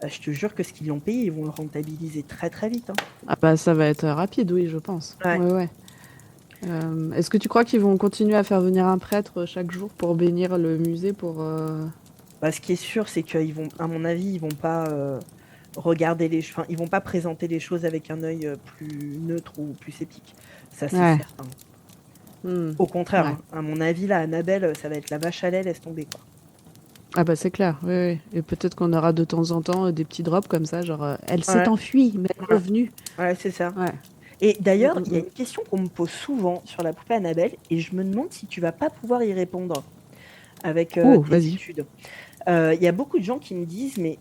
Je te jure que ce qu'ils l'ont payé, ils vont le rentabiliser très très vite. Hein. Ah bah ça va être rapide, oui, je pense. Ouais. Ouais, ouais. Est-ce que tu crois qu'ils vont continuer à faire venir un prêtre chaque jour pour bénir le musée pour Ce qui est sûr, c'est qu'ils vont, à mon avis, ils vont pas ils vont pas présenter les choses avec un œil plus neutre ou plus sceptique. Ça, c'est Ouais. certain. Au contraire, Ouais. hein, à mon avis, là, Annabelle, ça va être la vache à lait, laisse tomber, quoi. Ah bah c'est clair, oui, oui. Et peut-être qu'on aura de temps en temps des petits drops comme ça, genre elle s'est Ouais, enfuie, mais elle est ouais, revenue. ouais, c'est ça. Ouais. Et d'ailleurs, il y a une question qu'on me pose souvent sur la poupée Annabelle, et je me demande si tu vas pas pouvoir y répondre avec Oh, tes vas-y. études. Il y a beaucoup de gens qui me disent, mais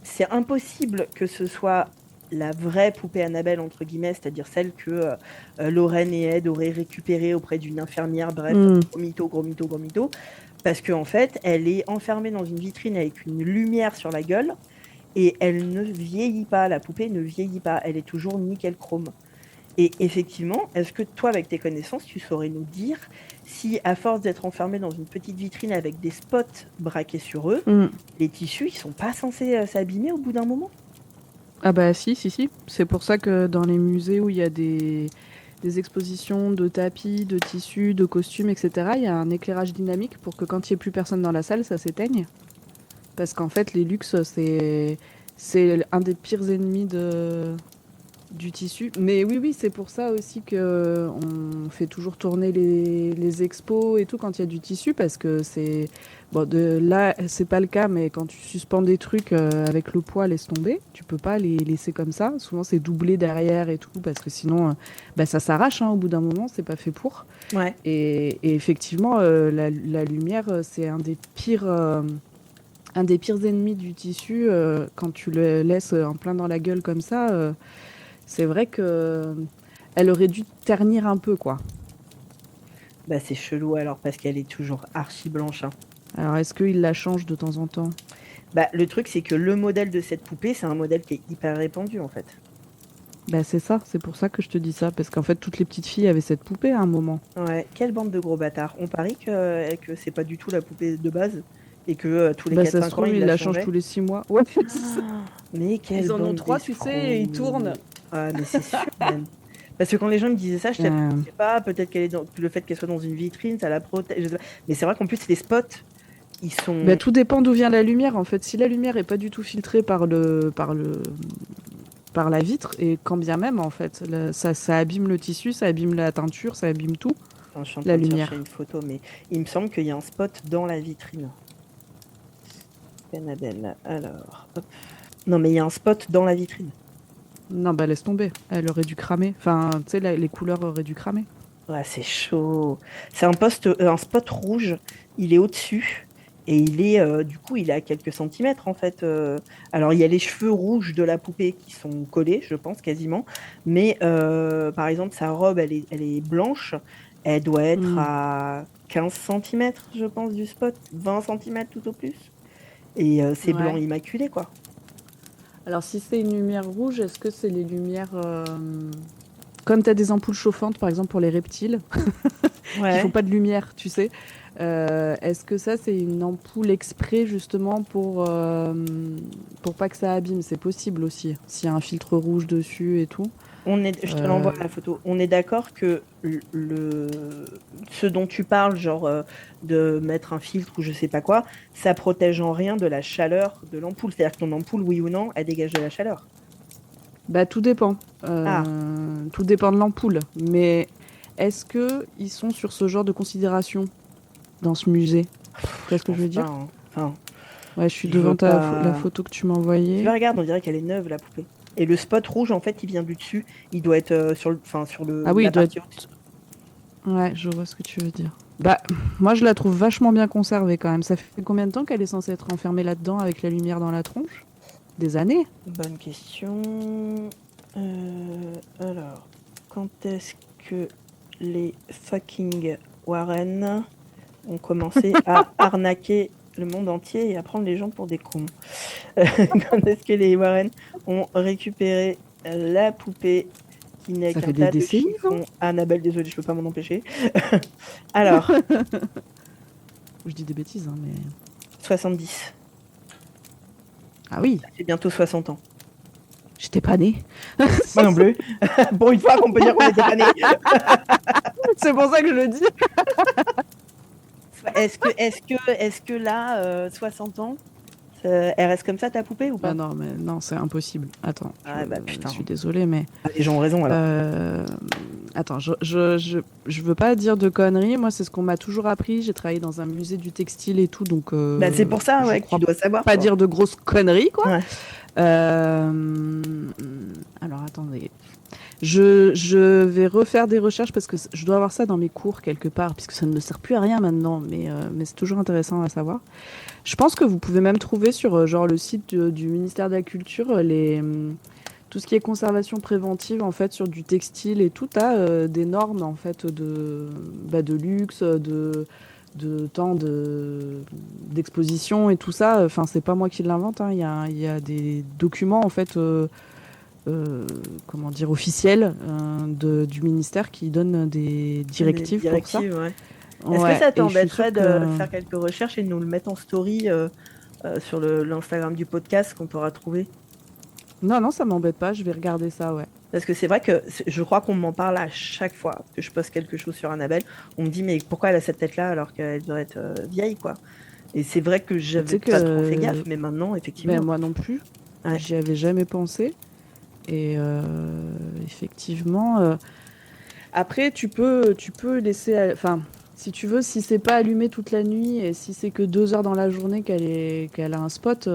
c'est impossible que ce soit la vraie poupée Annabelle, entre guillemets, c'est-à-dire celle que Lorraine et Ed auraient récupérée auprès d'une infirmière, bref, gros mytho, gros mytho, gros mytho, parce qu'en fait, elle est enfermée dans une vitrine avec une lumière sur la gueule, et elle ne vieillit pas, la poupée ne vieillit pas, elle est toujours nickel chrome. Et effectivement, est-ce que toi, avec tes connaissances, tu saurais nous dire si, à force d'être enfermé dans une petite vitrine avec des spots braqués sur eux, les tissus, ils sont pas censés s'abîmer au bout d'un moment? Ah bah si, si, si. C'est pour ça que dans les musées où il y a des expositions de tapis, de tissus, de costumes, etc., il y a un éclairage dynamique pour que quand il n'y ait plus personne dans la salle, ça s'éteigne. Parce qu'en fait, les luxes, c'est un des pires ennemis du tissu. Mais oui, oui, c'est pour ça aussi que on fait toujours tourner les expos et tout quand il y a du tissu, parce que c'est... Bon, là, c'est pas le cas, mais quand tu suspends des trucs avec le poids, laisse tomber. Tu peux pas les laisser comme ça. Souvent, c'est doublé derrière et tout, parce que sinon, ça s'arrache, hein, au bout d'un moment, c'est pas fait pour. Ouais. Et effectivement, la lumière, c'est un des pires... un des pires ennemis du tissu, quand tu le laisses en plein dans la gueule comme ça, c'est vrai que elle aurait dû ternir un peu, quoi. C'est chelou alors, parce qu'elle est toujours archi blanche. Hein. Alors, est-ce qu'il la change de temps en temps? Le truc, c'est que le modèle de cette poupée, c'est un modèle qui est hyper répandu, en fait. C'est ça, c'est pour ça que je te dis ça, parce qu'en fait, toutes les petites filles avaient cette poupée à un moment. Ouais, quelle bande de gros bâtards. On parie que c'est pas du tout la poupée de base, et que tous les Ça 4-5 se ans, trouve, ils ils la la changent changeaient. tous les 6 mois. Ouais, Mais quelle ils en ont bande 3, tu sais, et ils tournent. Ah, mais c'est sûr, même. Parce que quand les gens me disaient ça, je ne sais pas, peut-être le fait qu'elle soit dans une vitrine, ça la protège. Mais c'est vrai qu'en plus, les spots, ils sont. Tout dépend d'où vient la lumière, en fait. Si la lumière est pas du tout filtrée par la vitre, et quand bien même, en fait, ça abîme le tissu, ça abîme la teinture, ça abîme tout. Enfin, je suis en La train de lumière. chercher une photo, mais il me semble qu'il y a un spot dans la vitrine. Annabelle, alors. Hop. Non, mais il y a un spot dans la vitrine. Non, laisse tomber. Elle aurait dû cramer. Enfin, tu sais, les couleurs auraient dû cramer. Ouais, c'est chaud. C'est un spot rouge. Il est au-dessus. Et il est, du coup, il est à quelques centimètres, en fait. Alors, il y a les cheveux rouges de la poupée qui sont collés, je pense, quasiment. Mais, par exemple, sa robe, elle est blanche. Elle doit être à 15 centimètres, je pense, du spot. 20 centimètres tout au plus. Et c'est blanc immaculé, quoi. Alors, si c'est une lumière rouge, est-ce que c'est les lumières... Comme tu as des ampoules chauffantes, par exemple, pour les reptiles, qui font pas de lumière, tu sais. Est-ce que ça, c'est une ampoule exprès, justement, pour pas que ça abîme? C'est possible aussi, s'il y a un filtre rouge dessus et tout. Je te l'envoie la photo. On est d'accord que ce dont tu parles, genre de mettre un filtre ou je sais pas quoi, ça protège en rien de la chaleur de l'ampoule. C'est-à-dire que ton ampoule, oui ou non, elle dégage de la chaleur. Bah, tout dépend. Ah, Tout dépend de l'ampoule. Mais est-ce que ils sont sur ce genre de considération dans ce musée? Tu vois ce que je veux pense pas, dire? hein. Enfin, Ouais, je suis je devant veux pas. la photo que tu m'as Tu envoyée. la regardes, on dirait qu'elle est neuve, la poupée. Et le spot rouge, en fait, il vient du dessus. Il doit être Ah oui, la il doit être... partie haute. Ouais, je vois ce que tu veux dire. Bah, moi, je la trouve vachement bien conservée quand même. Ça fait combien de temps qu'elle est censée être enfermée là-dedans avec la lumière dans la tronche? Des années? Bonne question. Alors, quand est-ce que les fucking Warren ont commencé à arnaquer le monde entier et à prendre les gens pour des cons? Quand est-ce que les Warren ont récupéré la poupée qui n'est Ça qu'un fait des tas de décennies, non? chiffons? Annabelle, désolée, je peux pas m'en empêcher. Alors, Je dis des bêtises, hein, mais... 70. Ah oui, C'est bientôt 60 ans. j'étais pas née. Moi non plus. Pour une fois qu'on peut dire qu'on était pas nés. C'est pour ça que je le dis. Est-ce que là, 60 ans, elle reste comme ça ta poupée ou Ah pas? non, mais non, c'est impossible. Attends, Ah bah je putain. suis désolée, mais... Ah, les gens ont raison alors. Attends, je veux pas dire de conneries. Moi, c'est ce qu'on m'a toujours appris. J'ai travaillé dans un musée du textile et tout, donc Bah, c'est pour ça je ouais, que crois tu dois savoir. pas Toi. dire de grosses conneries, quoi. Ouais. Alors, attendez. Je vais refaire des recherches parce que je dois avoir ça dans mes cours quelque part, puisque ça ne me sert plus à rien maintenant, mais c'est toujours intéressant à savoir. Je pense que vous pouvez même trouver sur genre le site du ministère de la Culture tout ce qui est conservation préventive en fait sur du textile et tout a des normes en fait de luxe, de temps d'exposition et tout ça. Enfin, c'est pas moi qui l'invente, hein. Il y a des documents en fait. Comment dire, officiels du ministère qui donnent des directives pour ça. Ouais. Est-ce Ouais, que ça et je suis t'embêterait sûre de que... faire quelques recherches et de nous le mettre en story sur l'Instagram du podcast qu'on pourra trouver? Non, non, ça m'embête pas, je vais regarder ça, ouais. Parce que c'est vrai que je crois qu'on m'en parle à chaque fois que je poste quelque chose sur Annabelle. On me dit, mais pourquoi elle a cette tête-là alors qu'elle devrait être vieille, quoi? Et c'est vrai que Tu j'avais sais pas trop fait que gaffe, mais maintenant, effectivement. ben, moi non plus, Ouais. j'y avais jamais pensé. Et effectivement, après, tu peux laisser... Enfin, si tu veux, si c'est pas allumé toute la nuit et si c'est que 2 heures dans la journée qu'elle a un spot,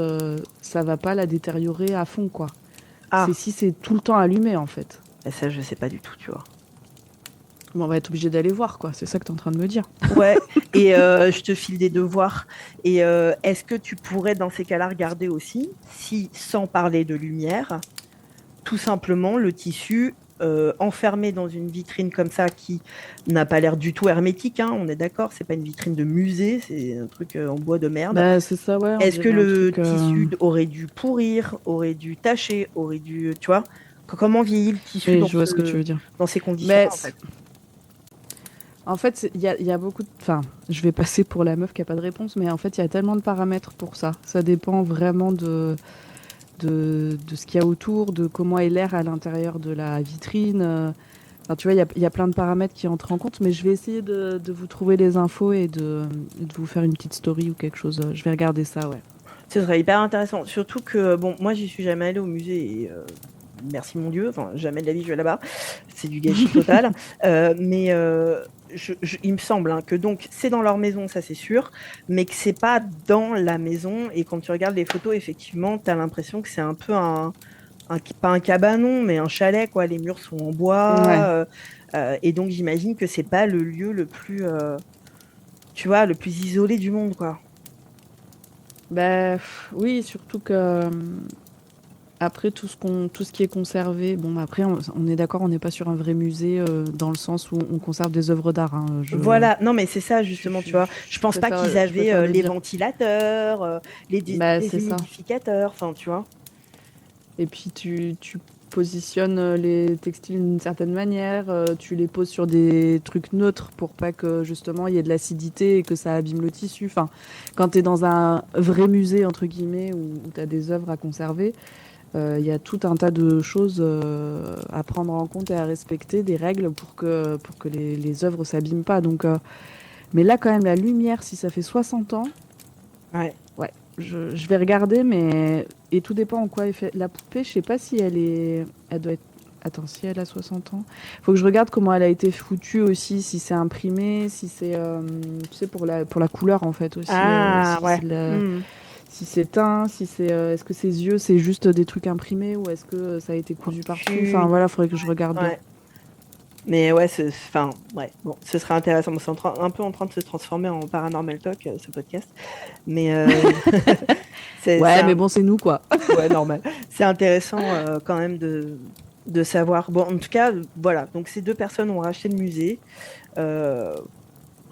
ça va pas la détériorer à fond, quoi. Ah, C'est si c'est tout le temps allumé, en fait. et ça, je sais pas du tout, tu vois. Bon, on va être obligé d'aller voir, quoi. C'est ça que tu es en train de me dire. Ouais, et je te file des devoirs. Et est-ce que tu pourrais, dans ces cas-là, regarder aussi, si, sans parler de lumière, tout simplement le tissu enfermé dans une vitrine comme ça qui n'a pas l'air du tout hermétique, hein, on est d'accord, c'est pas une vitrine de musée, c'est un truc en bois de merde. Bah, c'est ça, ouais. Est-ce que le tissu aurait dû pourrir, aurait dû tacher, aurait dû, tu vois, comment vieillit le tissu Oui, je vois ce que tu veux dire. dans ces conditions Mais en fait. en fait, il y a beaucoup de... Enfin, je vais passer pour la meuf qui a pas de réponse, mais en fait, il y a tellement de paramètres pour ça. Ça dépend vraiment de ce qu'il y a autour, de comment est l'air à l'intérieur de la vitrine. Enfin, tu vois, il y a plein de paramètres qui entrent en compte, mais je vais essayer de vous trouver les infos et de vous faire une petite story ou quelque chose. Je vais regarder ça, ouais. Ce serait hyper intéressant, surtout que, bon, moi j'y suis jamais allée au musée et merci mon Dieu, enfin jamais de la vie je vais là-bas, c'est du gâchis total, mais il me semble hein, que donc c'est dans leur maison, ça c'est sûr, mais que c'est pas dans la maison, et quand tu regardes les photos, effectivement, t'as l'impression que c'est un peu pas un cabanon, mais un chalet, quoi, les murs sont en bois, et donc j'imagine que c'est pas le lieu le plus, tu vois, le plus isolé du monde, quoi. Bah, oui, surtout que après tout ce qui est conservé, bon après on est d'accord, on n'est pas sur un vrai musée dans le sens où on conserve des œuvres d'art. Hein, Voilà, non mais c'est ça justement, tu vois. Je pense pas qu'ils avaient les ventilateurs, les déshumidificateurs, enfin tu vois. Et puis tu positionnes les textiles d'une certaine manière, tu les poses sur des trucs neutres pour pas que justement il y ait de l'acidité et que ça abîme le tissu. Enfin, quand tu es dans un vrai musée entre guillemets où tu as des œuvres à conserver, Il y a tout un tas de choses à prendre en compte et à respecter, des règles pour que les œuvres s'abîment pas. Donc, mais là, quand même, la lumière, si ça fait 60 ans, Ouais. ouais, je vais regarder, mais... Et tout dépend en quoi est fait. La poupée, je sais pas si elle doit être... Attends, si elle a 60 ans... Faut que je regarde comment elle a été foutue aussi, si c'est imprimé, si c'est... tu sais, pour la couleur, en fait, aussi. Ah, Si ouais. c'est si c'est teint, si c'est... est-ce que ses yeux, c'est juste des trucs imprimés ou est-ce que ça a été cousu partout? Enfin, voilà, faudrait que je regarde bien. Ouais. Mais ouais, enfin, ouais, bon, ce serait intéressant. Bon, c'est un peu en train de se transformer en Paranormal Talk, ce podcast. Mais Ouais, mais bon, c'est nous, quoi. ouais, normal. C'est intéressant quand même de savoir. Bon, en tout cas, voilà. Donc ces deux personnes ont racheté le musée. Euh,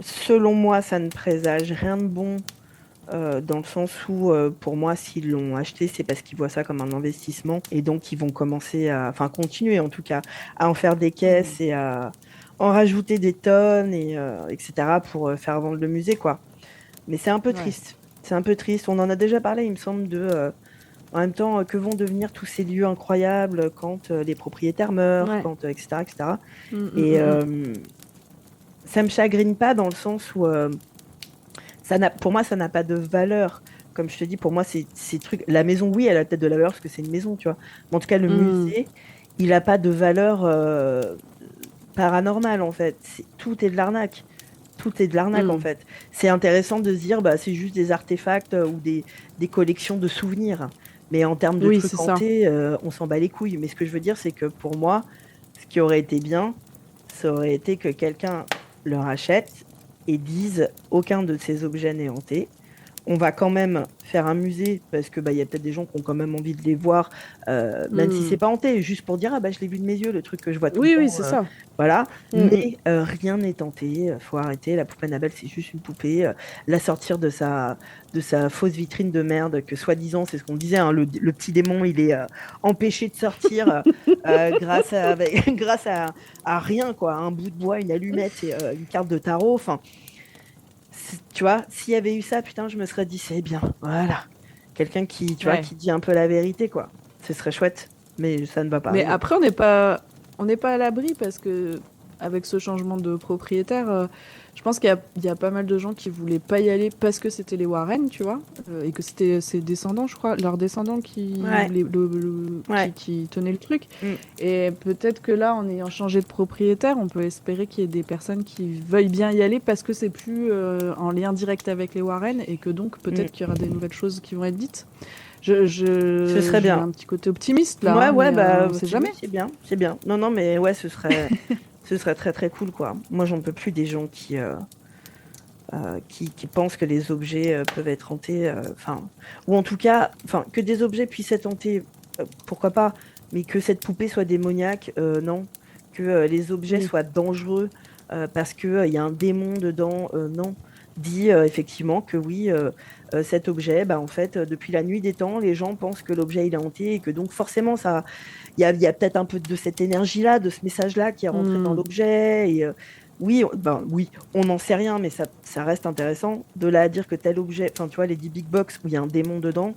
Selon moi, ça ne présage rien de bon. Dans le sens où, pour moi, s'ils l'ont acheté, c'est parce qu'ils voient ça comme un investissement et donc ils vont commencer enfin continuer en tout cas, à en faire des caisses et à en rajouter des tonnes et etc. pour faire vendre le musée, quoi. Mais c'est un peu triste. C'est un peu triste. On en a déjà parlé, il me semble, en même temps, que vont devenir tous ces lieux incroyables quand les propriétaires meurent, quand, etc., etc. Et ça me chagrine pas dans le sens où pour moi, ça n'a pas de valeur. Comme je te dis, pour moi, ces trucs. La maison, oui, elle a peut-être de la valeur parce que c'est une maison, tu vois. Mais en tout cas, le musée, il n'a pas de valeur paranormale, en fait. Tout est de l'arnaque. Tout est de l'arnaque, en fait. C'est intéressant de se dire, bah, c'est juste des artefacts ou des collections de souvenirs. Mais en termes de trucs hantés, on s'en bat les couilles. Mais ce que je veux dire, c'est que pour moi, ce qui aurait été bien, ça aurait été que quelqu'un le rachète et disent aucun de ces objets n'est hanté. On va quand même faire un musée parce que y a peut-être des gens qui ont quand même envie de les voir, même si c'est pas hanté, juste pour dire je l'ai vu de mes yeux, le truc que je vois tout le temps. Oui, c'est ça. Voilà, mais rien n'est tenté. Faut arrêter. La poupée Annabelle, c'est juste une poupée. La sortir de sa fausse vitrine de merde que soi-disant, c'est ce qu'on disait, hein, le petit démon, il est empêché de sortir grâce à rien, quoi, un bout de bois, une allumette et une carte de tarot. Enfin. Tu vois, s'il y avait eu ça, putain, je me serais dit, c'est bien, voilà. Quelqu'un qui, tu vois, qui dit un peu la vérité, quoi. Ce serait chouette, mais ça ne va pas. Mais après, on n'est pas à l'abri parce que, avec ce changement de propriétaire, je pense qu'il y a pas mal de gens qui voulaient pas y aller parce que c'était les Warren, tu vois, et que c'était ses descendants, je crois, leurs descendants qui tenaient le truc. Et peut-être que là, en ayant changé de propriétaire, on peut espérer qu'il y ait des personnes qui veuillent bien y aller parce que c'est plus en lien direct avec les Warren et que donc peut-être qu'il y aura des nouvelles choses qui vont être dites. Ce serait bien. Un petit côté optimiste là. Ouais, on sait jamais. C'est bien. Non, mais ouais, ce serait très très cool, quoi. Moi, j'en peux plus des gens qui pensent que les objets peuvent être hantés, ou en tout cas, que des objets puissent être hantés, pourquoi pas, mais que cette poupée soit démoniaque, non. Que les objets soient dangereux parce qu'il y a un démon dedans, non. Dit effectivement que oui, cet objet, en fait, depuis la nuit des temps, les gens pensent que l'objet il est hanté et que donc forcément il y a peut-être un peu de cette énergie-là, de ce message-là qui est rentré dans l'objet. Et oui, on n'en sait rien, mais ça reste intéressant. De là à dire que tel objet, tu vois, les 10 big box où il y a un démon dedans,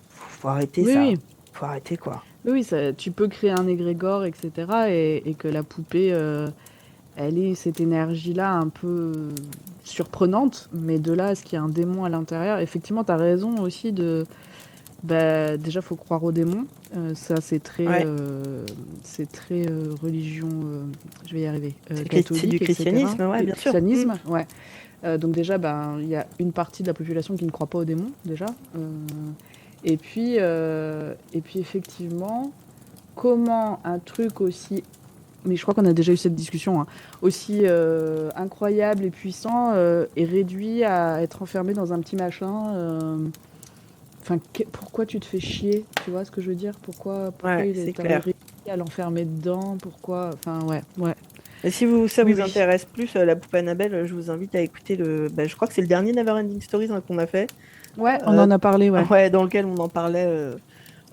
faut arrêter ça. Faut arrêter, quoi. Oui, tu peux créer un égrégore, etc. Et que la poupée, elle ait cette énergie-là un peu surprenante, mais de là à ce qu'il y a un démon à l'intérieur, effectivement, tu as raison aussi de... déjà, faut croire aux démons. Ça, c'est très, religion. Je vais y arriver. Catholique, c'est du christianisme, etc. Bien sûr. Christianisme, ouais. Donc déjà, il y a une partie de la population qui ne croit pas aux démons, déjà. Et puis, effectivement, comment un truc aussi... Mais je crois qu'on a déjà eu cette discussion, hein, aussi incroyable et puissant est réduit à être enfermé dans un petit machin... pourquoi tu te fais chier? Tu vois ce que je veux dire? Pourquoi il est réussi à l'enfermer dedans? Pourquoi? Ouais. Et si ça vous intéresse plus, la poupée Annabelle, je vous invite à écouter je crois que c'est le dernier Neverending Stories qu'on a fait. Ouais, on en a parlé, ouais. Ouais, dans lequel on en parlait.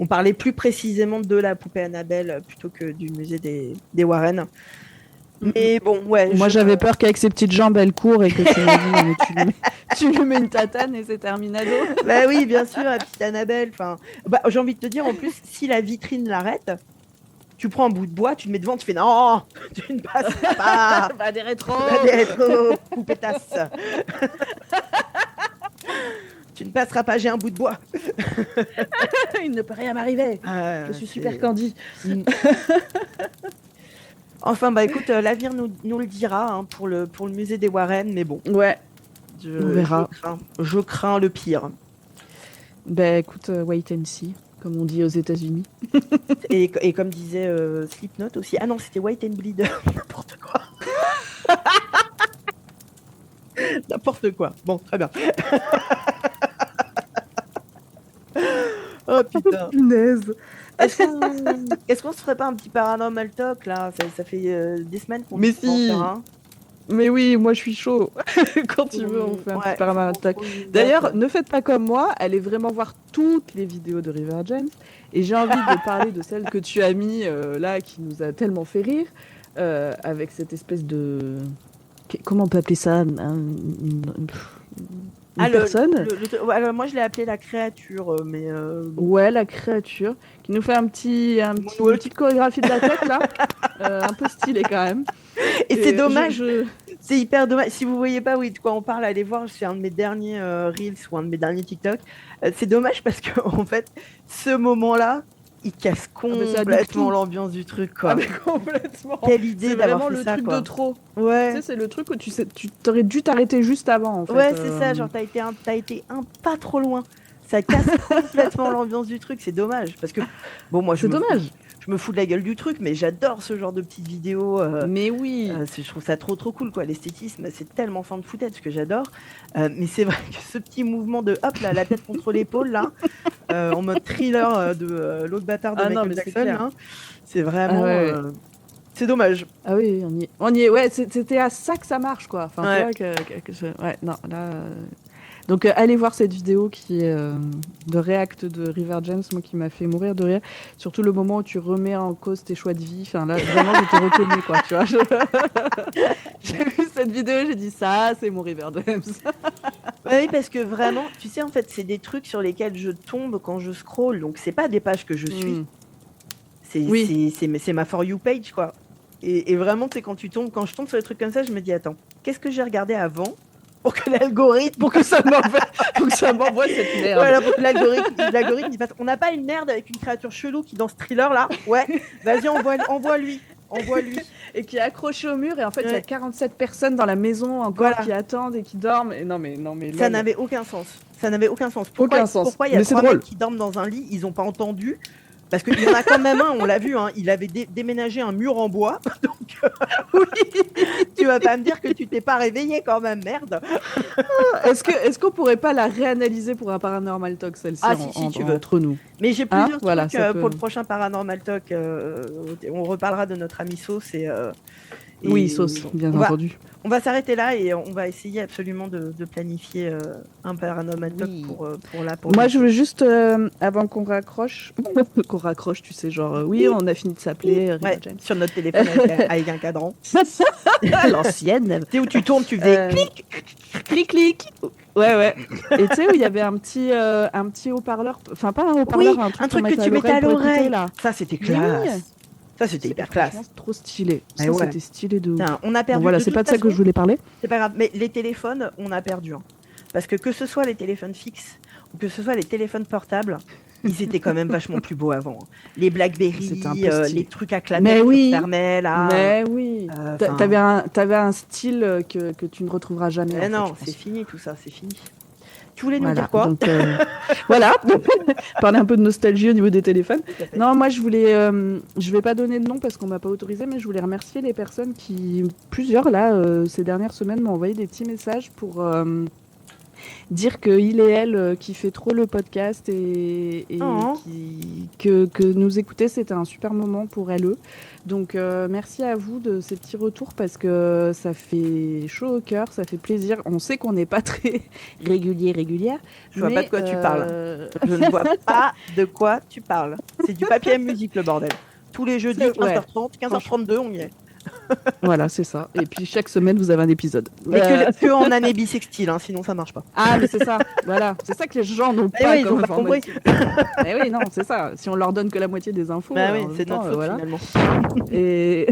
On parlait plus précisément de la poupée Annabelle plutôt que du musée des Warren. Mais bon, ouais. Moi, j'avais peur qu'avec ses petites jambes, elle court et que tu m'as dit, non, mais tu lui mets une tatane et c'est terminado. Bah oui, bien sûr, la petite Annabelle. Enfin, bah, j'ai envie de te dire, en plus, si la vitrine l'arrête, tu prends un bout de bois, tu le mets devant, tu fais non, tu ne passeras pas. Bah, des rétros. Pas des rétros, poupétasse. Tu ne passeras pas, j'ai un bout de bois. Il ne peut rien m'arriver. Ah, Je suis c'est- super Candy. Enfin, bah écoute, l'avenir nous le dira hein, pour le musée des Warren, mais bon, Ouais, on verra. Je crains le pire. Bah écoute, wait and see, comme on dit aux États-Unis. Et comme disait Slipknot aussi, ah non, c'était White and Bleed, n'importe quoi. N'importe quoi. Bon, très bien. Oh putain. Punaise. Est-ce qu'on se ferait pas un petit paranormal talk là ça fait des semaines qu'on Mais dit qu'on si. en faire un. Mais oui, moi je suis chaud. Quand tu veux, on fait un petit paranormal talk. D'ailleurs, ne faites pas comme moi, allez vraiment voir toutes les vidéos de River James. Et j'ai envie de parler de celle que tu as mis là, qui nous a tellement fait rire, avec cette espèce de... Comment on peut appeler ça une personne. Alors, moi je l'ai appelé la créature, mais Ouais, la créature, qui nous fait une petite chorégraphie de la tête là, un peu stylé quand même. et c'est dommage. je- C'est hyper dommage. Si vous voyez pas de quoi on parle, allez voir. C'est un de mes derniers reels ou un de mes derniers TikTok. C'est dommage parce que en fait, ce moment-là, il casse mais ça annule complètement tout. l'ambiance du truc, quoi. Ah mais complètement. Quelle idée C'est d'avoir vraiment fait le ça, truc quoi. de trop. Tu Ouais. sais, c'est le truc où tu t'aurais dû t'arrêter juste avant en fait. Ouais, c'est ça. Genre, t'as été un pas trop loin. Ça casse complètement l'ambiance du truc. C'est dommage parce que bon, moi, C'est dommage. Je me fous de la gueule du truc, mais j'adore ce genre de petites vidéos. Mais oui. Je trouve ça trop cool quoi. L'esthétisme c'est tellement fan de footage que j'adore, mais c'est vrai que ce petit mouvement de hop là, la tête contre l'épaule là, en mode thriller de l'autre bâtard de Ah non, Michael mais c'est Jackson clair. hein, c'est vraiment Ah ouais. c'est dommage. Ah oui, on y est. Ouais, c'était à ça que ça marche quoi. Enfin, Ouais. tu vois ouais, non, là. Donc allez voir cette vidéo qui est de React de River James, moi qui m'a fait mourir de rire. Surtout le moment où tu remets en cause tes choix de vie. Enfin là, vraiment, je te reconnais quoi, tu vois. J'ai vu cette vidéo, j'ai dit ça, c'est mon River James. Oui, parce que vraiment, tu sais en fait, c'est des trucs sur lesquels je tombe quand je scroll, donc c'est pas des pages que je suis, Mm. c'est ma For You page quoi. Et vraiment, tu sais, quand je tombe sur des trucs comme ça, je me dis attends, qu'est-ce que j'ai regardé avant pour que l'algorithme Pour que ça m'envoie cette merde. Voilà, pour que l'algorithme il fasse. On n'a pas une merde avec une créature chelou qui dans ce thriller là. Ouais, vas-y, envoie-lui. Et qui est accroché au mur et en fait il y a Ouais. 47 personnes dans la maison encore Voilà. qui attendent et qui dorment. Et non mais Ça là, n'avait aucun sens. Aucun sens. Pourquoi il y a Mais c'est 3 drôle. mecs qui dorment dans un lit, ils ont pas entendu? Parce qu'il y en a quand même un, on l'a vu, hein, il avait déménagé un mur en bois. Donc, oui, tu vas pas me dire que tu t'es pas réveillé quand même, merde. Est-ce qu'on pourrait pas la réanalyser pour un paranormal talk celle-ci Ah, si, tu veux. entre nous? Mais j'ai Hein, plusieurs voilà, trucs ça peut- pour le prochain Paranormal Talk. On reparlera de notre ami Sauce et Oui, sauce, bien on va- entendu. On va s'arrêter là et on va essayer absolument de planifier un Paranormal Talk Oui. pour Moi, je veux juste, avant qu'on raccroche, tu sais, genre, oui, on a fini de s'appeler, River Ouais, James. sur notre téléphone avec un cadran. L'ancienne. Tu sais où tu tournes, tu faisais clic, clic. Ouais. Et tu sais, où il y avait un petit haut-parleur, enfin, pas un haut-parleur, Oui, un truc que tu mettais à pour écouter, l'oreille. là. Ça, c'était Mais classe. oui. Ça, c'était hyper classe. Franchement, c'est trop stylé. Mais Ça, ouais. c'était stylé de ouf. Putain, on a Bon, perdu. voilà, de c'est toute pas de ça que façon, je voulais parler. C'est pas grave, mais les téléphones, on a perdu. Hein. Parce que ce soit les téléphones fixes ou que ce soit les téléphones portables, ils étaient quand même vachement plus beaux avant. Hein. Les Blackberry, C'était un peu stylé. les trucs à clapet Mais qui oui. se fermaient là. Mais oui. enfin- T'avais un style que tu ne retrouveras jamais. Mais en non, fait, je c'est pense. fini tout ça, c'est fini. Tu voulais nous Voilà, dire quoi? donc, voilà, parler un peu de nostalgie au niveau des téléphones. Tout à fait. Non, moi je voulais, je vais pas donner de nom parce qu'on m'a pas autorisé, mais je voulais remercier les personnes qui, plusieurs là, ces dernières semaines, m'ont envoyé des petits messages pour dire que il et elle qui fait trop le podcast et Oh. que nous écouter, c'était un super moment pour elle. Donc merci à vous de ces petits retours parce que ça fait chaud au cœur, ça fait plaisir. On sait qu'on n'est pas très régulière. Je vois pas de quoi tu parles. Je ne vois pas de quoi tu parles. C'est du papier à musique le bordel. Tous les jeudis, C'est- ouais. 15h30, 15h32, on y est. Voilà, c'est ça. Et puis chaque semaine, vous avez un épisode. Mais que en année bissextile, hein, sinon ça marche pas. Ah, mais c'est ça. Voilà, c'est ça que les gens n'ont Eh pas oui, ils comme ont pas compris. information. Eh oui, non, c'est ça. Si on leur donne que la moitié des infos, Bah oui, en même c'est temps, notre faute voilà. finalement. Et...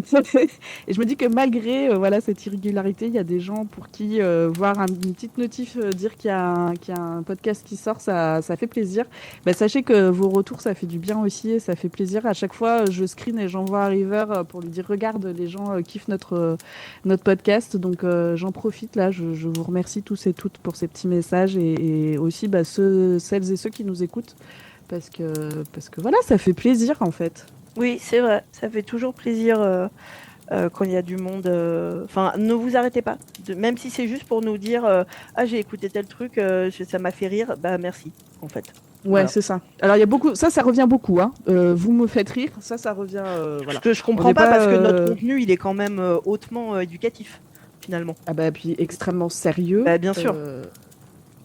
et je me dis que malgré voilà, cette irrégularité, il y a des gens pour qui voir une petite notif dire qu'il y a un podcast qui sort, ça fait plaisir. Bah, sachez que vos retours, ça fait du bien aussi et ça fait plaisir. À chaque fois, je screen et j'envoie à River pour lui dire regarde, les gens kiffent notre podcast. Donc j'en profite là, je vous remercie tous et toutes pour ces petits messages et aussi celles et ceux qui nous écoutent parce que voilà, ça fait plaisir en fait. Oui, c'est vrai, ça fait toujours plaisir quand il y a du monde. Enfin, ne vous arrêtez pas. Même si c'est juste pour nous dire ah, j'ai écouté tel truc, ça m'a fait rire, bah merci, en fait. Ouais, Voilà. c'est ça. Alors il y a beaucoup, ça revient beaucoup. Hein. Vous me faites rire, ça revient. Voilà. Ce que je On comprends n'est pas pas, parce que notre contenu, il est quand même hautement éducatif, finalement. Ah bah puis extrêmement sérieux. Bah, bien sûr.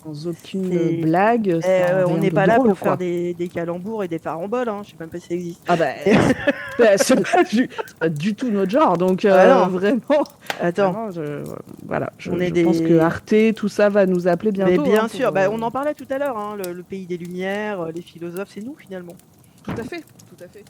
Sans aucune C'est- blague. sans on rien n'est de pas là drôle, pour quoi. faire des calembours et des faramboles, hein. Je sais même pas si ça existe. Ah bah, c'est pas du tout notre genre, donc Ah non. vraiment. Attends, Vraiment, voilà, je On est pense des- que Arte, tout ça va nous appeler bientôt. mais bien hein, sûr, pour, bah, on en parlait tout à l'heure, hein, le pays des Lumières, les philosophes, c'est nous finalement. Tout à fait, tout à fait.